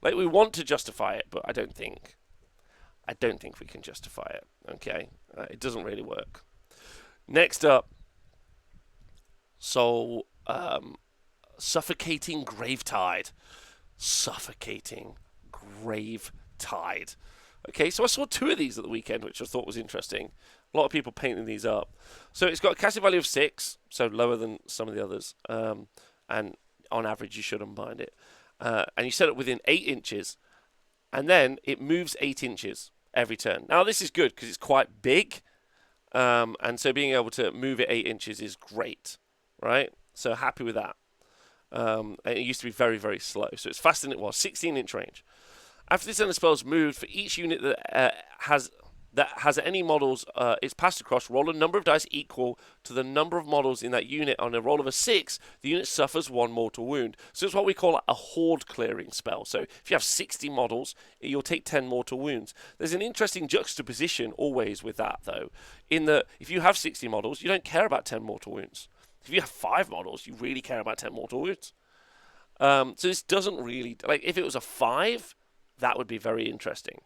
Speaker 1: Like, we want to justify it, but I don't think we can justify it. Okay. It doesn't really work. Next up. So, Suffocating Gravetide. Suffocating Gravetide. Okay, so I saw 2 of these at the weekend, which I thought was interesting. A lot of people painting these up. So it's got a casting value of 6, so lower than some of the others. And on average, you shouldn't mind it. And you set it within 8 inches, and then it moves 8 inches every turn. Now, this is good because it's quite big, and so being able to move it 8 inches is great, right? So happy with that. And it used to be very, very slow, so it's faster than it was. 16-inch range. After this Ender spell is moved, for each unit that has any models it's passed across, roll a number of dice equal to the number of models in that unit. On a roll of a 6, the unit suffers 1 mortal wound. So it's what we call a horde clearing spell. So if you have 60 models, you'll take 10 mortal wounds. There's an interesting juxtaposition always with that, though, in that if you have 60 models, you don't care about 10 mortal wounds. If you have 5 models, you really care about 10 mortal wounds. So this doesn't really, like, if it was a 5, that would be very interesting.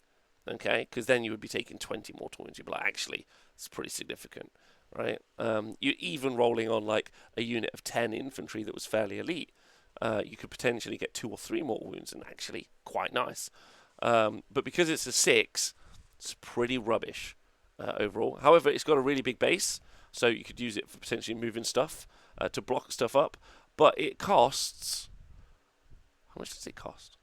Speaker 1: Okay, because then you would be taking 20 mortal wounds. You'd be like, actually, it's pretty significant, right? You're even rolling on like a unit of 10 infantry that was fairly elite. You could potentially get 2 or 3 mortal wounds, and actually quite nice. But because it's a 6, it's pretty rubbish overall. However, it's got a really big base, so you could use it for potentially moving stuff to block stuff up. But it costs. How much does it cost?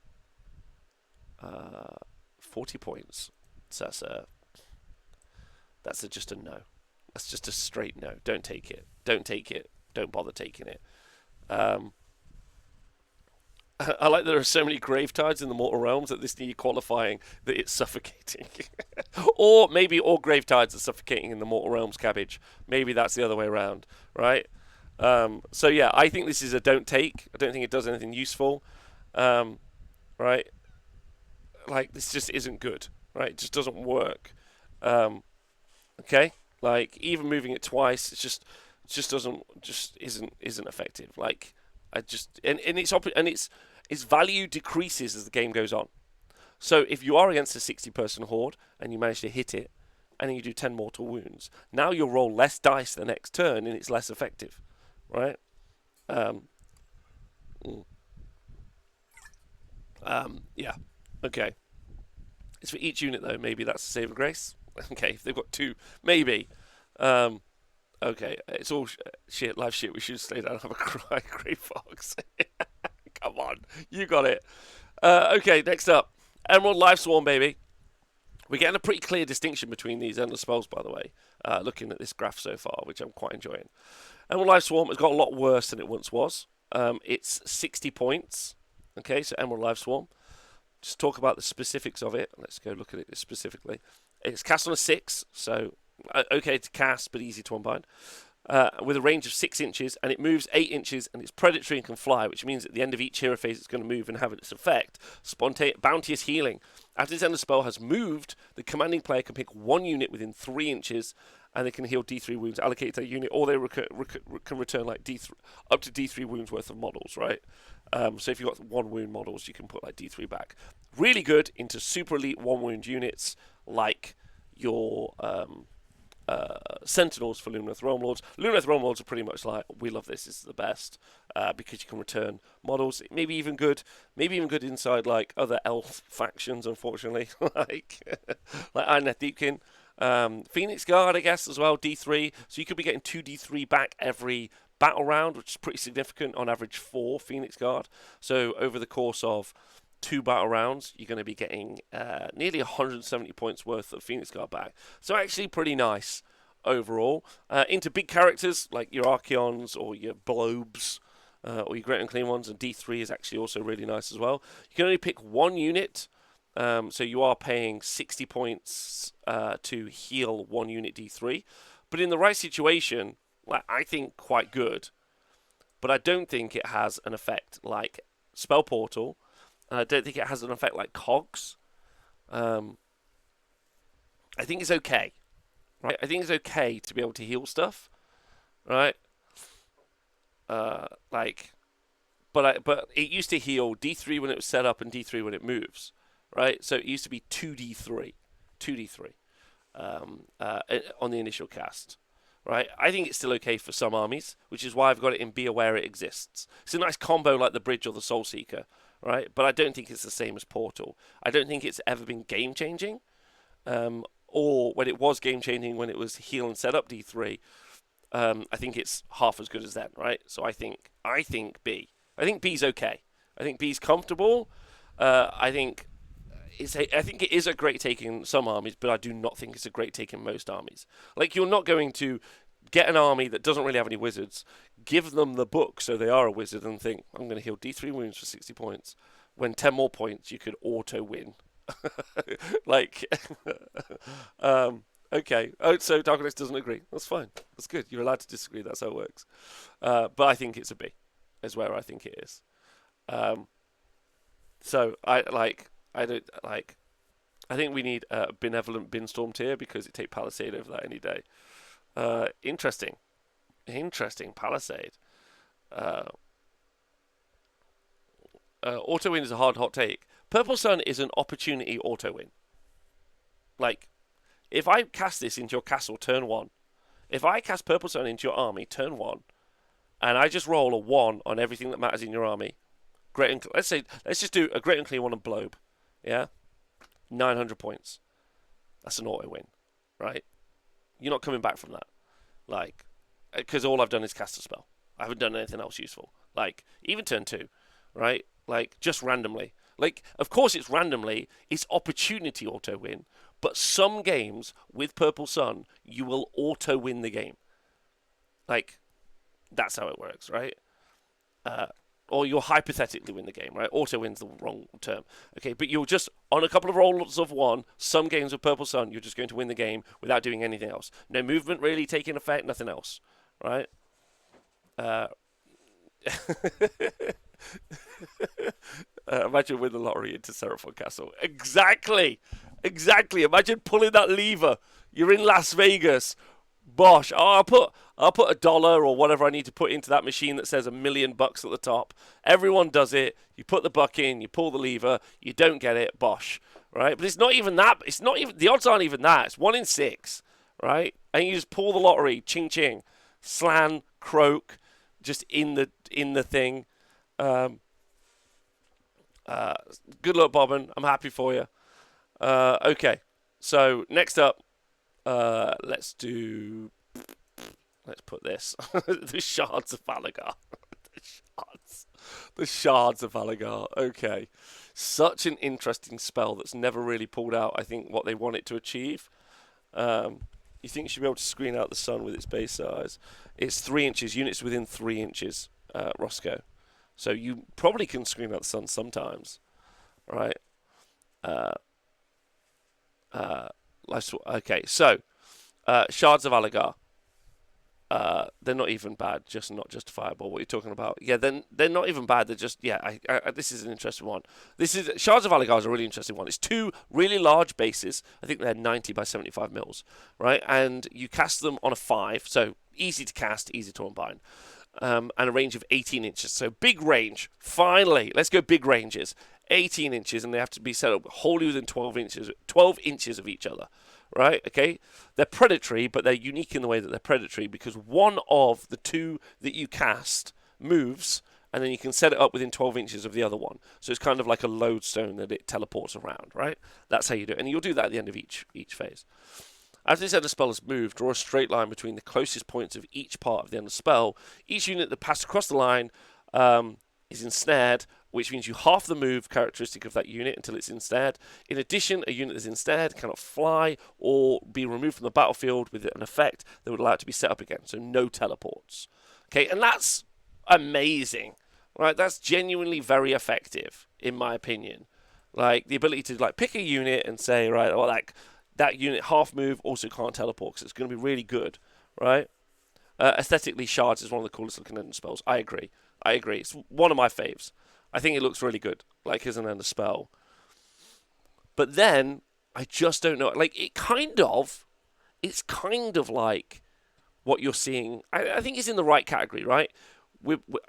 Speaker 1: 40 points. So that's just a no. That's just a straight no. Don't take it. Don't take it. Don't bother taking it. I like that there are so many grave tides in the mortal realms that this need qualifying that it's suffocating. Or maybe all grave tides are suffocating in the mortal realms, cabbage. Maybe that's the other way around, right? So yeah, I think this is a don't take. I don't think it does anything useful, right? Like, this just isn't good, right? It just doesn't work. Okay, like, even moving it twice, it just isn't effective. Like, its value decreases as the game goes on. So if you are against a 60-person horde and you manage to hit it, and then you do 10 mortal wounds, now you'll roll less dice the next turn, and it's less effective, right? Yeah. Okay. It's for each unit, though. Maybe that's a save of grace. Okay, if they've got 2, maybe. Okay, it's all shit, live shit. We should stay down and have a cry, Great Fox. Come on, you got it. Okay, next up, Emerald Life Swarm, baby. We're getting a pretty clear distinction between these endless spells, by the way. Looking at this graph so far, which I'm quite enjoying. Emerald Life Swarm has got a lot worse than it once was. It's 60 points. Okay, so Emerald Life Swarm. Just talk about the specifics of it. Let's go look at it specifically. It's cast on a 6, so okay to cast, but easy to unbind. With a range of 6 inches, and it moves 8 inches, and it's predatory and can fly, which means at the end of each hero phase it's going to move and have its effect. Bounteous Healing. After this end of spell has moved, the commanding player can pick 1 unit within 3 inches, and they can heal D3 wounds allocated to that unit, or they can return like D3, up to D3 wounds worth of models, right? So if you've got 1 wound models, you can put like D3 back. Really good into super elite 1 wound units, like your Sentinels for Lumineth Realm Lords. Lumineth Realm Lords are pretty much like, we love this is the best, because you can return models. Maybe even good inside like other elf factions, unfortunately, like Ironeth Deepkin. Phoenix Guard, I guess, as well, D3. So you could be getting 2 D3 back every battle round, which is pretty significant. On average, 4 Phoenix Guard. So over the course of 2 battle rounds, you're going to be getting nearly 170 points worth of Phoenix Guard back. So actually pretty nice overall. Into big characters like your Archeons or your Blobes, or your Great Unclean Ones, and D3 is actually also really nice as well. You can only pick 1 unit. So you are paying 60 points to heal 1 unit D3. But in the right situation, I think quite good. But I don't think it has an effect like Spell Portal. And I don't think it has an effect like Cogs. I think it's okay. Right? I think it's okay to be able to heal stuff. Right? But it used to heal D3 when it was set up and D3 when it moves. Right, so it used to be 2d3 on the initial cast. Right, I think it's still okay for some armies, which is why I've got it in Be Aware it exists. It's a nice combo like the Bridge or the Soul Seeker, right? But I don't think it's the same as Portal. I don't think it's ever been game changing, or when it was game changing when it was heal and set up D3. I think it's half as good as that, right? So I think B. I think B's okay. I think B's comfortable. I think it is a great take in some armies, but I do not think it's a great take in most armies. Like, you're not going to get an army that doesn't really have any wizards, give them the book so they are a wizard, and think, I'm going to heal D3 wounds for 60 points. When 10 more points, you could auto-win. Like, okay. Oh, so Darkness doesn't agree. That's fine. That's good. You're allowed to disagree. That's how it works. But I think it's a B, is where I think it is. So, I think we need a benevolent Binstorm tier because it take Palisade over that any day. Interesting Palisade. auto win is a hot take. Purple Sun is an opportunity auto win. Like, if I cast this into your castle turn 1, if I cast Purple Sun into your army turn 1, and I just roll a 1 on everything that matters in your army, let's just do a Great Unclear 1 on Blobe, yeah? 900 points. That's an auto win, right? You're not coming back from that. Like, because all I've done is cast a spell. I haven't done anything else useful. Like, even turn 2, right? Like, just randomly. Like, of course it's randomly. It's opportunity auto win. But some games with Purple Sun, you will auto win the game. Like, that's how it works, right? Or you'll hypothetically win the game, right? Auto win's the wrong term. Okay, but you'll just, on a couple of rolls of 1, some games with Purple Sun, you're just going to win the game without doing anything else. No movement really taking effect, nothing else, right? Imagine winning the lottery into Seraphon Castle. Exactly. Imagine pulling that lever. You're in Las Vegas. Bosh. Oh, I'll put $1 or whatever I need to put into that machine that says $1 million at the top. Everyone does it. You put the buck in. You pull the lever. You don't get it. Bosh. Right. But it's not even that. It's not even. The odds aren't even that. It's 1 in 6. Right. And you just pull the lottery. Ching ching. Slan. Croak. Just in the thing. Good luck, Bobbin. I'm happy for you. Okay, so next up, let's put this. The Shards of Aligarch. The Shards of Aligarch. Okay. Such an interesting spell that's never really pulled out, I think, what they want it to achieve. You think you should be able to screen out the sun with its base size. It's 3 inches, units within 3 inches, Roscoe. So you probably can screen out the sun sometimes, right? Okay, so Shards of Aligarch. They're not even bad, just not justifiable. What you're talking about? Yeah, they're not even bad. They're just this is an interesting one. Shards of Aligarch is a really interesting one. It's 2 really large bases. I think they're 90 by 75 mils, right? And you cast them on a 5, so easy to cast, easy to unbind. And a range of 18 inches. So big range. Finally, let's go big ranges. 18 inches, and they have to be set up wholly within 12 inches of each other. Right? Okay? They're predatory, but they're unique in the way that they're predatory because one of the 2 that you cast moves, and then you can set it up within 12 inches of the other one. So it's kind of like a lodestone that it teleports around, right? That's how you do it. And you'll do that at the end of each phase. As this end of spell is moved, draw a straight line between the closest points of each part of the end of spell. Each unit that passed across the line is ensnared, which means you half the move characteristic of that unit until it's ensnared. In addition, a unit that's ensnared cannot fly or be removed from the battlefield with an effect that would allow it to be set up again. So no teleports. Okay, and that's amazing, right? That's genuinely very effective, in my opinion. Like, the ability to, like, pick a unit and say, right, well, like, that unit half move also can't teleport because it's going to be really good, right? Aesthetically, Shards is one of the coolest looking end spells. I agree. It's one of my faves. I think it looks really good, like as an end spell. But then I just don't know. Like it's kind of like what you're seeing. I think it's in the right category, right?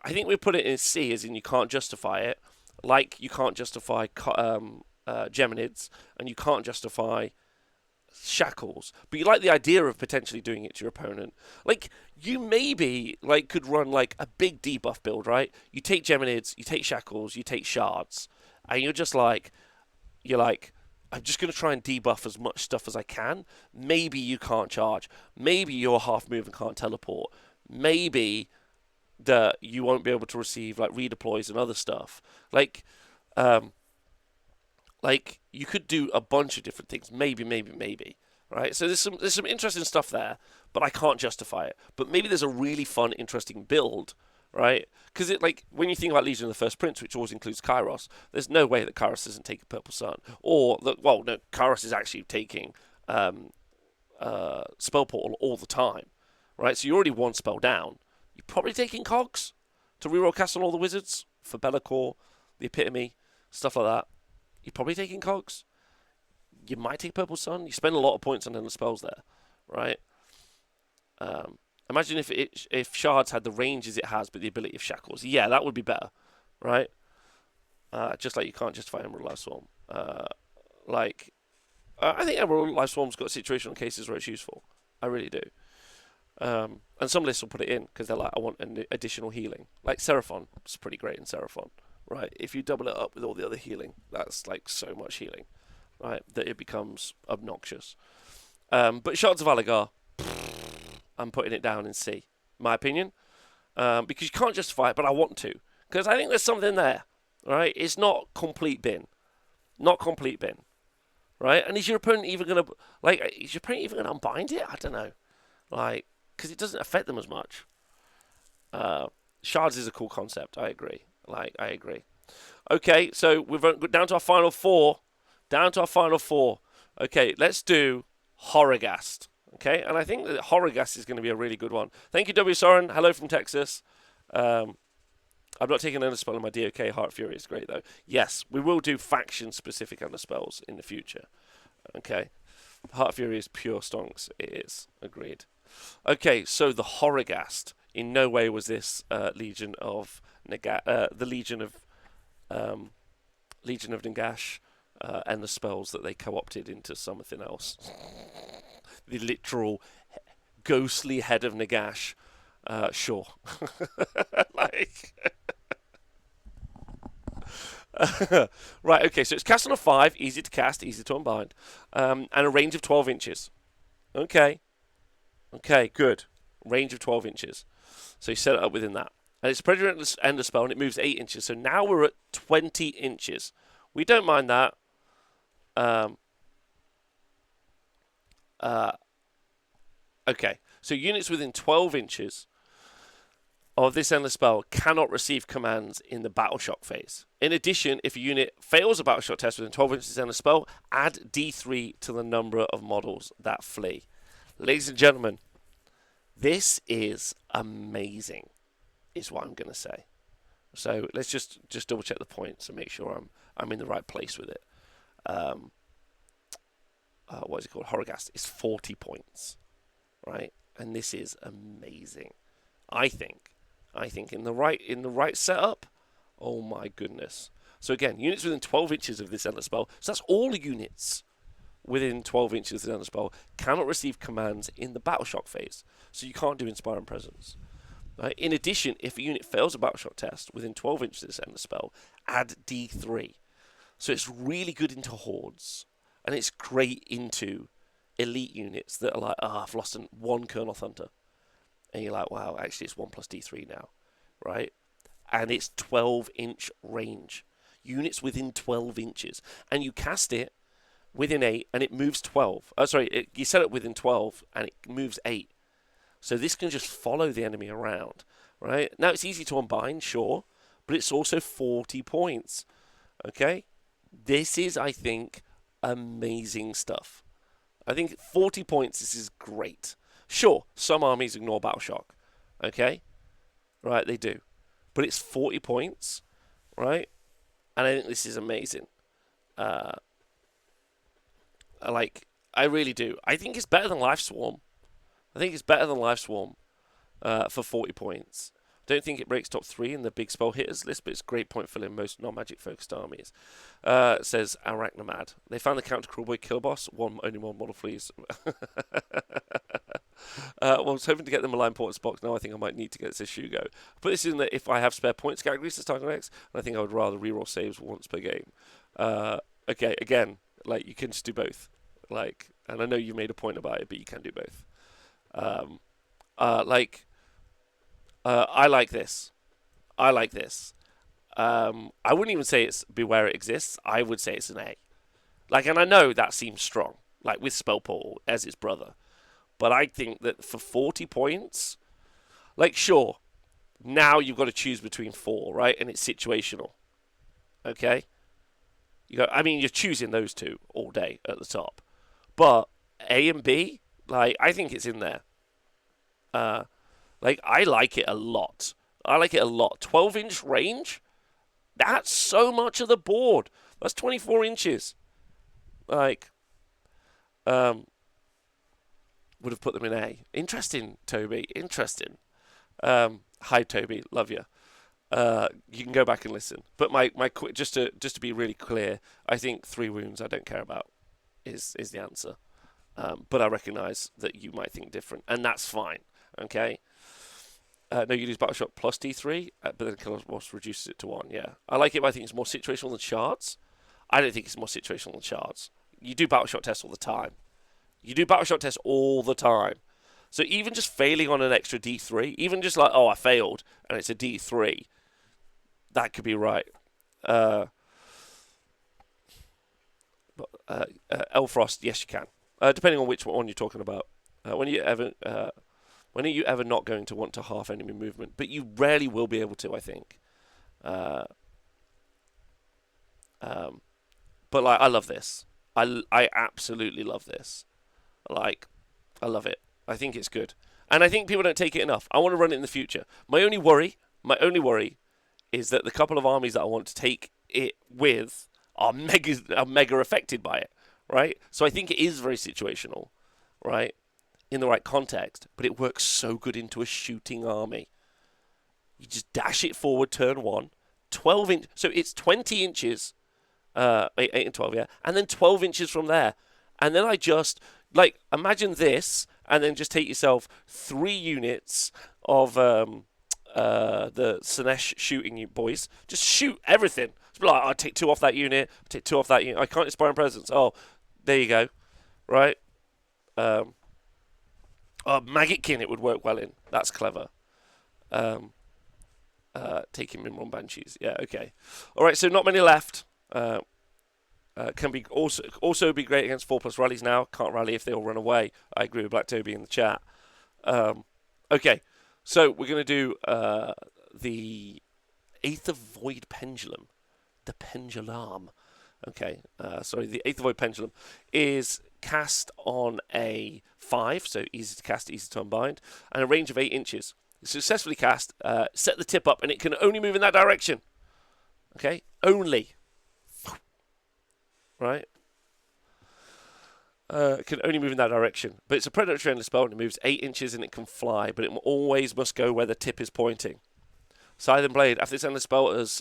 Speaker 1: I think we put it in C, as in you can't justify it. Like you can't justify Geminids, and you can't justify Shackles, but you like the idea of potentially doing it to your opponent. Like you maybe like could run like a big debuff build, right? You take Geminids, you take Shackles, you take Shards, and you're like I'm just going to try and debuff as much stuff as I can. Maybe you can't charge. Maybe you're half move and can't teleport. Maybe that you won't be able to receive like redeploys and other stuff. Like you could do a bunch of different things. Maybe, right? So there's some interesting stuff there, but I can't justify it. But maybe there's a really fun, interesting build, right? Because it like when you think about Legion of the First Prince, which always includes Kairos, there's no way that Kairos isn't taking Purple Sun, or that Kairos is actually taking Spell Portal all the time, right? So you're already 1 spell down. You're probably taking Cogs to reroll cast on all the wizards for Be'lakor, the Epitome, stuff like that. You're probably taking Cogs. You might take Purple Sun. You spend a lot of points on the spells there, right? Imagine if Shards had the ranges it has, but the ability of Shackles. Yeah, that would be better, right? just like you can't justify Emerald Life Swarm. I think Emerald Life Swarm's got situational cases where it's useful. I really do. And some lists will put it in because they're like, I want an additional healing. Like Seraphon, it's pretty great in Seraphon, right? If you double it up with all the other healing, that's like so much healing, right? That it becomes obnoxious. But Shards of Aligarch, I'm putting it down in C, my opinion, because you can't justify it, but I want to because I think there's something there, right? It's not complete bin, not complete bin, right? And is your opponent even gonna unbind it? I don't know, like. Because it doesn't affect them as much. Shards is a cool concept. I agree. I agree. Okay, so we've got down to our final four. Okay, let's do Horrorghast. Okay, and I think that Horrorghast is going to be a really good one. Thank you, W. Soren. Hello from Texas. I'm not taking Underspell on my DOK. Heart Fury is great, though. Yes, we will do faction-specific Underspells in the future. Okay. Heart Fury is pure stonks. It is. Agreed. Okay, so the Horrorghast. In no way was this Legion of Legion of Nagash and the spells that they co-opted into something else. The literal ghostly head of Nagash. Sure. Right, okay, so it's cast on a 5, easy to cast, easy to unbind, and a range of 12 inches. Okay, good. Range of 12 inches. So you set it up within that. And it's a Predator Ender spell, and it moves 8 inches. So now we're at 20 inches. We don't mind that. Okay, so units within 12 inches of this endless spell cannot receive commands in the Battle Shock phase. In addition, if a unit fails a Battle Shock test within 12 inches of the endless spell, add D3 to the number of models that flee. Ladies and gentlemen, this is amazing, is what I'm going to say. So let's just double check the points and make sure I'm in the right place with it. What is it called? Horrorghast is 40 points, right? And this is amazing. I think in the right setup. Oh my goodness! So again, units within 12 inches of this endless spell. So that's all units within 12 inches of the endless spell cannot receive commands in the Battle Shock phase. So you can't do Inspiring Presence. Right? In addition, if a unit fails a Battle Shock test within 12 inches of this endless spell, add D3. So it's really good into hordes, and it's great into elite units that are like, I've lost one Colonel Hunter. And you're like, wow, actually it's 1 plus D3 now, right? And it's 12-inch range. Units within 12 inches. And you cast it within 8, and it moves 12. You set it within 12, and it moves 8. So this can just follow the enemy around, right? Now, it's easy to unbind, sure, but it's also 40 points, okay? This is, I think, amazing stuff. I think 40 points, this is great. Sure, some armies ignore Battle Shock, okay? Right, they do. But it's 40 points, right? And I think this is amazing. I really do. I think it's better than Life Swarm. For 40 points. Don't think it breaks top 3 in the big spell hitters list, but it's a great point filling most non-magic focused armies. Says Arachnomad. They found the counter Cruelboy kill boss. Only one model flees. I was hoping to get them a line portals box. Now I think I might need to get, says Shugo. Put this in that if I have spare points categories to start next, and I think I would rather reroll saves once per game. Okay, again, you can just do both. And I know you made a point about it, but you can do both. I like this. I wouldn't even say it's Beware It Exists. I would say it's an A. And I know that seems strong, with Spell Portal as its brother. But I think that for 40 points, sure, now you've got to choose between 4, right? And it's situational. Okay? You're choosing those two all day at the top. But A and B, I think it's in there. I like it a lot. 12-inch range? That's so much of the board. That's 24 inches. Would have put them in A. Interesting, Toby. Interesting. Hi, Toby. Love you. you can go back and listen. But my just to be really clear, I think 3 wounds I don't care about is the answer. But I recognise that you might think different, and that's fine. Okay. No, you lose battle shot plus D3, but then Killer Boss reduces it to 1. Yeah, I like it, but I think it's more situational than shards. I don't think it's more situational than shards. You do battle shot tests all the time. You do battle shot tests all the time. So even just failing on an extra D3, even just like, oh, I failed, and it's a D3, that could be right. Elfrost, yes, you can. Depending on which one you're talking about. When are you ever not going to want to half enemy movement? But you rarely will be able to, I think. But like, I love this. I absolutely love this. Like, I love it. I think it's good, and I think people don't take it enough. I want to run it in the future. My only worry is that the couple of armies that I want to take it with are mega affected by it, right? So I think it is very situational, right, in the right context. But it works so good into a shooting army. You just dash it forward, turn 1, 12 inch. So it's 20 inches. 8 and 12, yeah. And then 12 inches from there. And then I just, like, imagine this, and then just take yourself 3 units of the Sinesh shooting you boys. Just shoot everything. It's like, I'll take 2 off that unit, take 2 off that unit. I can't inspire presence. Oh, there you go. Right? Maggotkin it would work well in. That's clever. Taking Mimron Banshees. Yeah, okay. All right, so not many left. Can be also be great against 4+ rallies now. Can't rally if they all run away. I agree with Black Toby in the chat. Okay, so we're going to do the Aether Void Pendulum. The Pendulum. Okay, sorry, the Aether Void Pendulum is cast on a 5, so easy to cast, easy to unbind, and a range of 8 inches. Successfully cast, set the tip up, and it can only move in that direction. Okay, only. Right? It can only move in that direction. But it's a predatory endless spell, and it moves 8 inches and it can fly, but it always must go where the tip is pointing. Scythe and Blade. After this endless spell has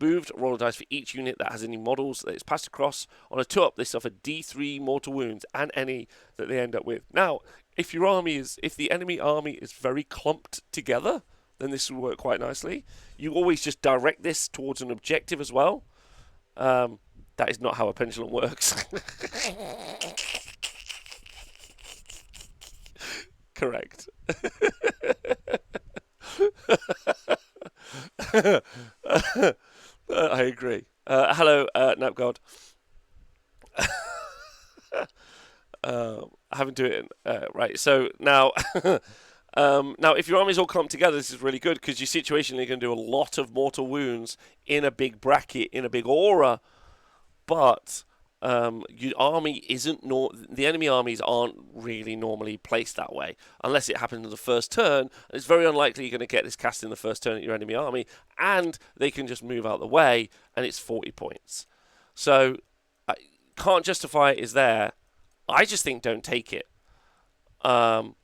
Speaker 1: moved, roll a dice for each unit that has any models that it's passed across. On a 2-up, they suffer D3 mortal wounds and any that they end up with. Now, if the enemy army is very clumped together, then this will work quite nicely. You always just direct this towards an objective as well. That is not how a pendulum works. Correct. I agree. Hello, Napgod. I haven't do it right. So now, now if your armies all come together, this is really good because you situationally going to do a lot of mortal wounds in a big bracket, in a big aura. But your army isn't the enemy armies aren't really normally placed that way unless it happens in the first turn. It's very unlikely you're going to get this cast in the first turn at your enemy army, and they can just move out the way, and it's 40 points. So I can't justify it is there. I just think don't take it. Good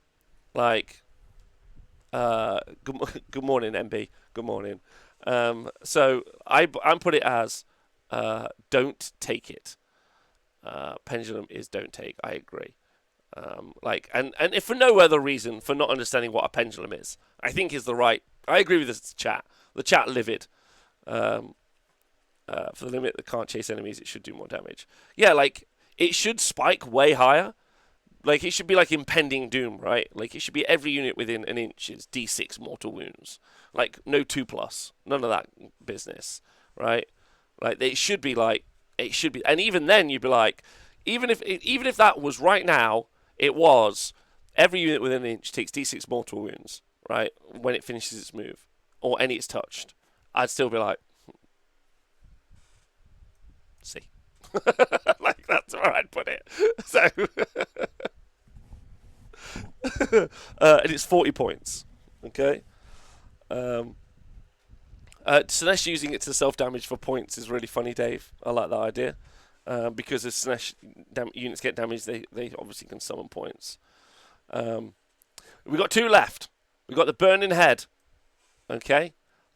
Speaker 1: morning, MB. Good morning. So I'm put it as. Don't take it. Pendulum is don't take. I agree. And if for no other reason, for not understanding what a pendulum is, I think is the right. I agree with this chat. The chat livid. For the limit that can't chase enemies, it should do more damage. Yeah, like it should spike way higher. Like it should be like impending doom, right? Like it should be every unit within an inch is D6 mortal wounds. Like no 2+, none of that business, right? Like it should be, and even then you'd be like, even if that was right now, it was every unit within an inch takes D6 mortal wounds, right? When it finishes its move, or any it's touched, I'd still be like, see, like that's where I'd put it. So, and it's 40 points, okay. Sinesh using it to self-damage for points is really funny, Dave. I like that idea. Because as Sinesh units get damaged, they obviously can summon points. We've got 2 left. We've got the Burning Head. Okay?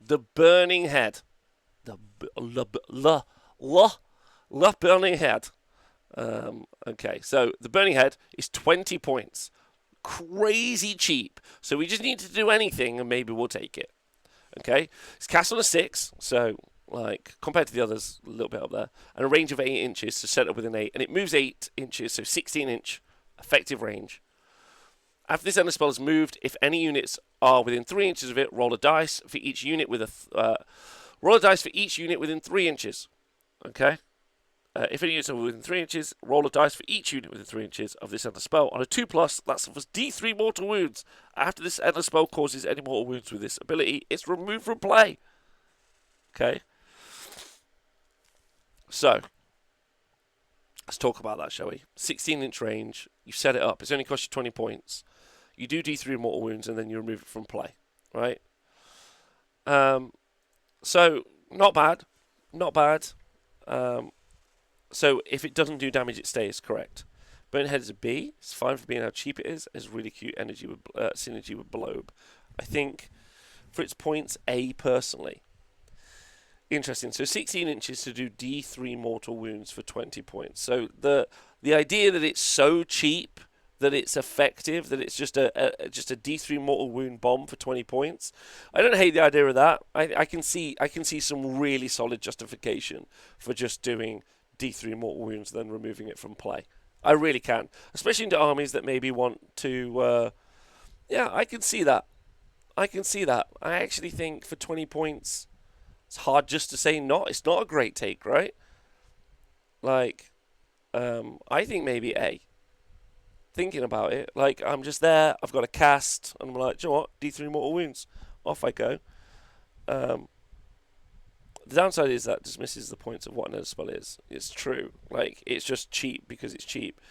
Speaker 1: the Burning Head. The Burning Head. Okay, so the Burning Head is 20 points. Crazy cheap. So we just need to do anything and maybe we'll take it. Okay, it's cast on a 6, so like compared to the others, a little bit up there, and a range of 8 inches, so set up with an 8, and it moves 8 inches, so 16-inch effective range. After this end of spell is moved, if any units are within 3 inches of it, roll a dice for each unit with roll a dice for each unit within 3 inches. Okay. If any units are within 3 inches, roll a dice for each unit within 3 inches of this endless spell. On a 2+, that's for D3 mortal wounds. After this endless spell causes any mortal wounds with this ability, it's removed from play. Okay. So, let's talk about that, shall we? 16-inch range. You set it up. It's only cost you 20 points. You do D3 mortal wounds, and then you remove it from play. Right? So, not bad. Not bad. So if it doesn't do damage, it stays correct. Burning Head is a B. It's fine for being how cheap it is. It's really cute energy with synergy with Blobe. I think for its points, A personally. Interesting. So 16 inches to do D3 mortal wounds for 20 points. So the idea that it's so cheap that it's effective, that it's just a D3 mortal wound bomb for 20 points. I don't hate the idea of that. I can see some really solid justification for just doing D3 mortal wounds, then removing it from play. I really can, especially into armies that maybe want to. Yeah, I can see that. I actually think for 20 points, it's hard just to say not. It's not a great take, right? Like, I think maybe A. Thinking about it, like I'm just there. I've got a cast, and I'm like, do you know what? D3 mortal wounds. Off I go. The downside is that dismisses the points of what another spell is. It's true. Like, it's just cheap because it's cheap.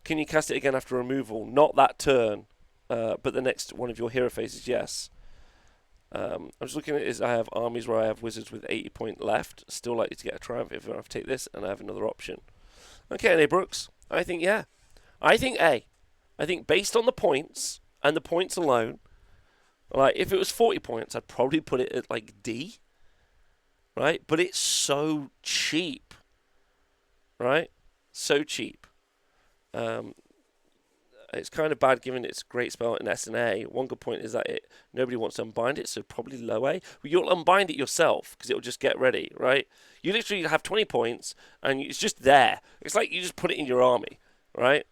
Speaker 1: Can you cast it again after removal? Not that turn, but the next one of your hero phases, yes. I'm just looking at it. I have armies where I have wizards with 80 points left. Still likely to get a triumph if I have to take this, and I have another option. Okay, A. Brooks. I think, yeah. I think A. I think based on the points, and the points alone, like, if it was 40 points, I'd probably put it at, like, D. Right? But it's so cheap. Right? So cheap. It's kind of bad given it's a great spell in S and A. One good point is that nobody wants to unbind it, so probably low A. Well, you'll unbind it yourself because it'll just get ready, right? You literally have 20 points and it's just there. It's like you just put it in your army, right?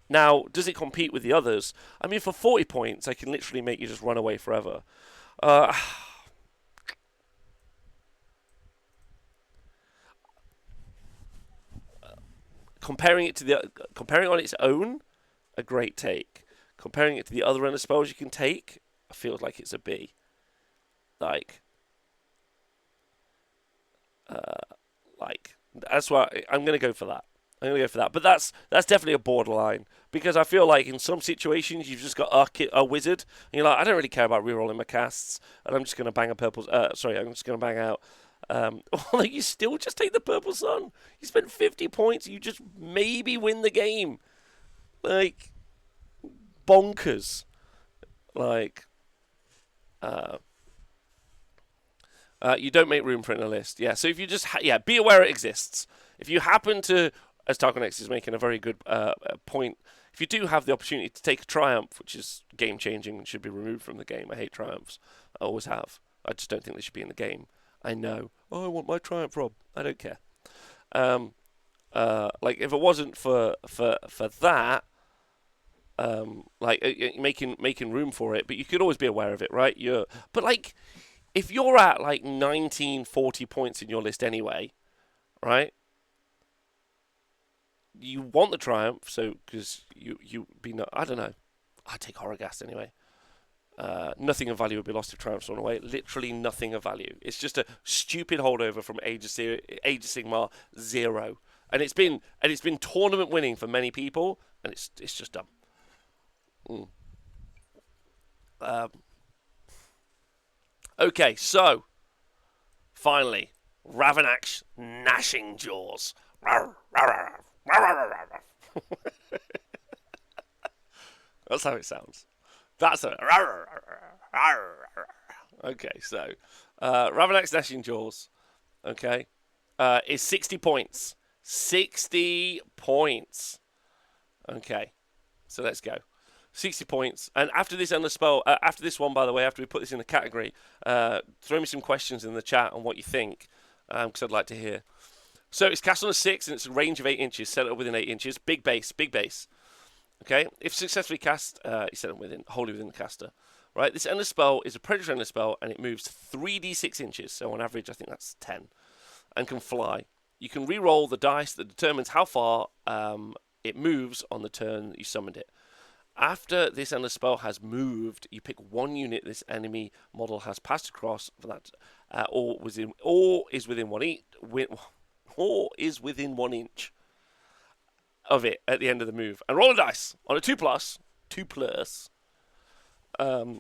Speaker 1: Now, does it compete with the others? I mean, for 40 points, I can literally make you just run away forever. Comparing on its own, a great take. Comparing it to the other end of spells you can take, I feel like it's a B. Like that's why I'm going to go for that. But that's definitely a borderline because I feel like in some situations you've just got a wizard and you're like, I don't really care about rerolling my casts, and I'm just going to bang I'm just going to bang out. Like, you still just take the Purple Sun. You spent 50 points. You just maybe win the game. Like, bonkers. Like, you don't make room for it in a list. Yeah, so if you just, be aware it exists. If you happen to, as Tarkonex is making a very good point, if you do have the opportunity to take a Triumph, which is game-changing and should be removed from the game. I hate Triumphs. I always have. I just don't think they should be in the game. I know. Oh, I want my Triumph, Rob. I don't care. Like, if it wasn't for that, making room for it, but you could always be aware of it, right? But like, if you're at like 1940 points in your list anyway, right? You want the Triumph, so because I don't know. I take Horrorghast anyway. Nothing of value would be lost if Triumph's run away. Literally nothing of value. It's just a stupid holdover from Age of Sigmar 0, and it's been tournament winning for many people, and it's just dumb. Okay, so finally, Ravenax gnashing jaws. That's how it sounds. That's a. Okay, so Ravenax Gnashing Jaws, okay, is 60 points. 60 points. Okay, so let's go. 60 points. And after this endless spell, after this one, by the way, after we put this in the category, throw me some questions in the chat on what you think, because I'd like to hear. So it's cast on a 6, and it's a range of 8 inches, set up within 8 inches. Big base, big base. Okay, if successfully cast, you set up wholly within the caster. Right, this endless spell is a predatory endless spell, and it moves 3d6 inches, so on average I think that's 10, and can fly. You can re-roll the dice that determines how far it moves on the turn that you summoned it. After this endless spell has moved, you pick one unit this enemy model has passed across for that, or is within 1 inch of it at the end of the move, and roll a dice on a 2+.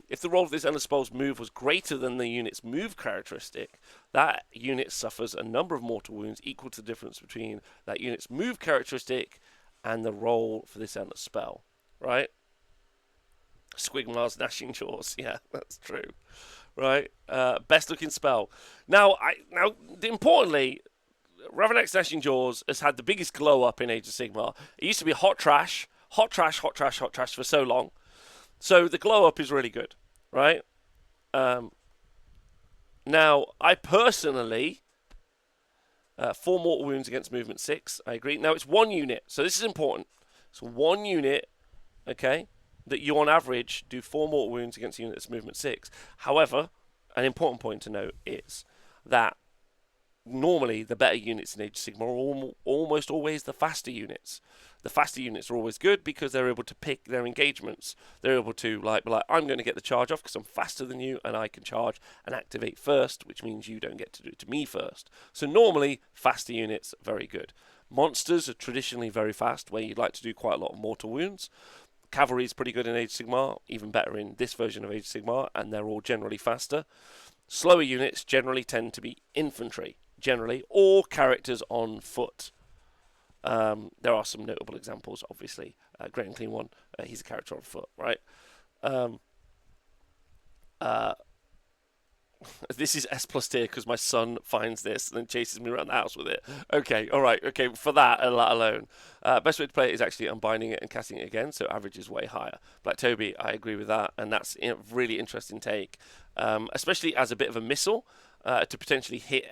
Speaker 1: If the roll of this endless spell's move was greater than the unit's move characteristic, that unit suffers a number of mortal wounds equal to the difference between that unit's move characteristic and the roll for this endless spell. Right? Squigmar's Gnashing Jaws. Yeah, that's true. Right? Best looking spell. Now, importantly, Ravenax Gnashing Jaws has had the biggest glow up in Age of Sigmar. It used to be hot trash for so long. So the glow up is really good, right? Now, I personally, 4 mortal wounds against movement 6, I agree. Now, it's 1 unit, so this is important. It's 1 unit, okay, that you on average do 4 mortal wounds against a unit that's movement 6. However, an important point to note is that normally the better units in Age of Sigmar are almost always the faster units. The faster units are always good because they're able to pick their engagements. They're able to be like, I'm going to get the charge off because I'm faster than you and I can charge and activate first, which means you don't get to do it to me first. So normally, faster units are very good. Monsters are traditionally very fast, where you'd like to do quite a lot of mortal wounds. Cavalry is pretty good in Age of Sigmar, even better in this version of Age of Sigmar, and they're all generally faster. Slower units generally tend to be infantry, or characters on foot. There are some notable examples, obviously. Great and Clean One, he's a character on foot, right? This is S+ tier because my son finds this and then chases me around the house with it. Okay, all right, okay, for that alone. Best way to play it is actually unbinding it and casting it again, so average is way higher. Black Toby, I agree with that, and that's a really interesting take, especially as a bit of a missile to potentially hit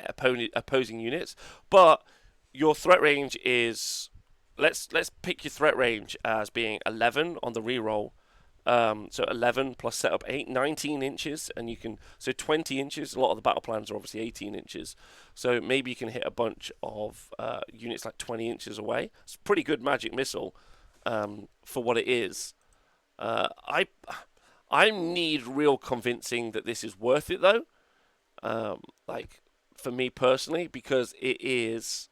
Speaker 1: opposing units. But your threat range is, let's pick your threat range as being 11 on the reroll. So 11 plus setup 8, 19 inches, and you can, so 20 inches. A lot of the battle plans are obviously 18 inches, so maybe you can hit a bunch of units like 20 inches away. It's a pretty good magic missile for what it is. I need real convincing that this is worth it though. Like for me personally, because it is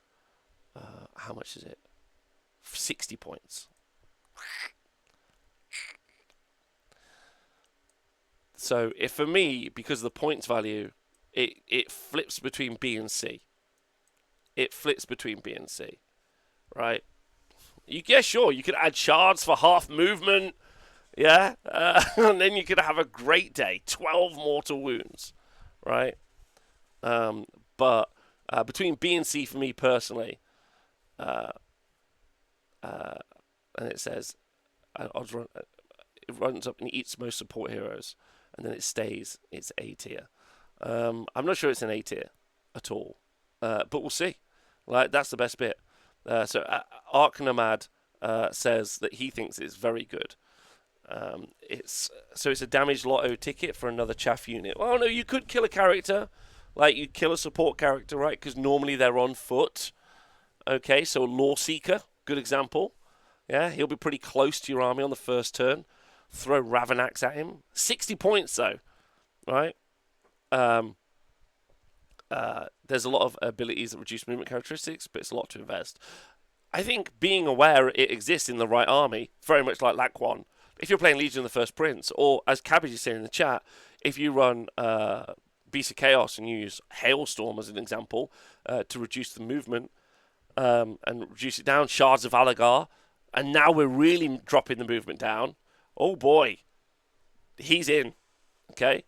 Speaker 1: how much is it? 60 points. So if for me, because of the points value, it flips between B and C. It flips between B and C, right? Yeah, sure, you could add shards for half movement, yeah, and then you could have a great day, 12 mortal wounds, right? But between B and C for me personally, and it says odds run, it runs up and eats most support heroes. And then it stays, it's A tier. I'm not sure it's an A tier at all, but we'll see. Like, that's the best bit. So Arcane says that he thinks it's very good. It's a damaged lotto ticket for another chaff unit. Well, no, you could kill a character, like you'd kill a support character, right? Because normally they're on foot. Okay, so a Law Seeker, good example. Yeah, he'll be pretty close to your army on the first turn. Throw Ravenax at him. 60 points, though, right? There's a lot of abilities that reduce movement characteristics, but it's a lot to invest. I think being aware it exists in the right army, very much like Laquan. If you're playing Legion of the First Prince, or as Cabbage is saying in the chat, if you run Beast of Chaos and you use Hailstorm as an example to reduce the movement and reduce it down, Shards of Aligarch, and now we're really dropping the movement down. Oh boy, he's in. Okay.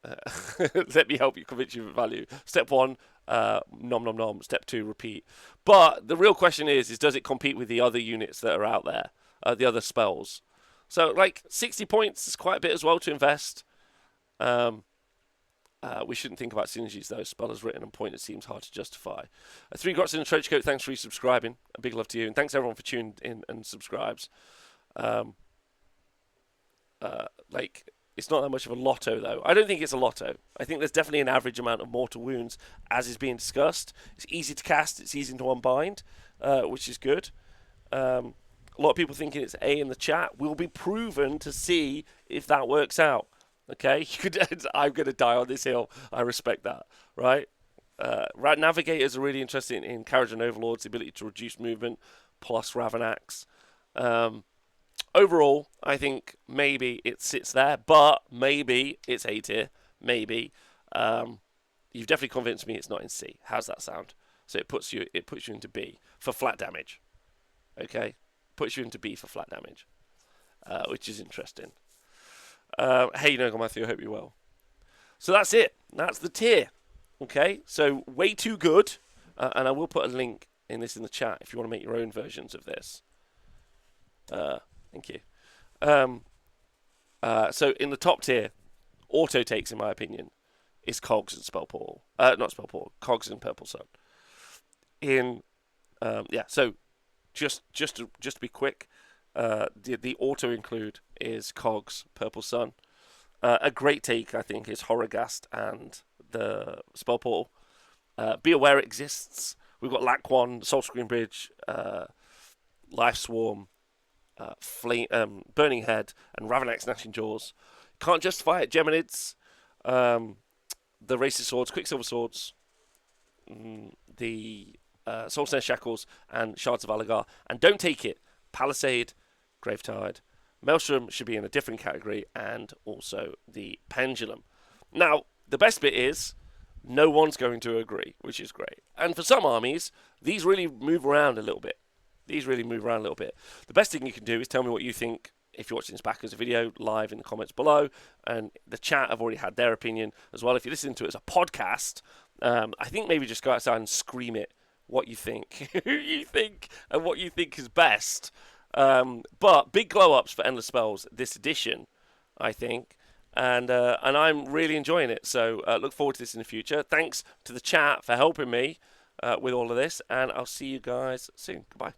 Speaker 1: Let me help you convince you of value. Step 1, nom nom nom. Step 2, repeat. But the real question is does it compete with the other units that are out there, the other spells? So, like, 60 points is quite a bit as well to invest. We shouldn't think about synergies, though. Spell is written and pointed seems hard to justify. 3 Grots in a trench coat, thanks for resubscribing. A big love to you. And thanks, everyone, for tuning in and subscribes. Like, it's not that much of a lotto, though. I don't think it's a lotto. I think there's definitely an average amount of mortal wounds, as is being discussed. It's easy to cast. It's easy to unbind, which is good. A lot of people thinking it's A in the chat. Will be proven to see if that works out. Okay? I'm going to die on this hill. I respect that, right? Navigators are really interesting in Carriage and Overlords, the ability to reduce movement, plus Ravenax. Overall, I think maybe it sits there, but maybe it's A tier. Maybe. You've definitely convinced me it's not in C. How's that sound? So it puts you into B for flat damage. Okay? Puts you into B for flat damage, which is interesting. Hey, Matthew, I hope you're well. So that's it. That's the tier. Okay? So way too good. And I will put a link in the chat if you want to make your own versions of this. Thank you. So in the top tier, auto takes, in my opinion, is Cogs and Spell Portal. Not Spell Portal, Cogs and Purple Sun. So just to be quick, the auto include is Cogs, Purple Sun. A great take, I think, is Horrorghast and the Spell Portal. Be aware it exists. We've got Laquan, Soul Screen Bridge, Life Swarm, Burning Head, and Ravenax Gnashing Jaws. Can't justify it. Geminids, the Racist Swords, Quicksilver Swords, the Solstice Shackles, and Shards of Aligarch. And don't take it. Palisade, Gravetide, Maelstrom should be in a different category, and also the Pendulum. Now, the best bit is no one's going to agree, which is great. And for some armies, these really move around a little bit. The best thing you can do is tell me what you think if you're watching this back as a video, live in the comments below. And the chat have already had their opinion as well. If you're listening to it as a podcast, I think maybe just go outside and scream it, what you think. Who you think and what you think is best. But big glow-ups for Endless Spells this edition, I think. And I'm really enjoying it. So look forward to this in the future. Thanks to the chat for helping me with all of this. And I'll see you guys soon. Goodbye.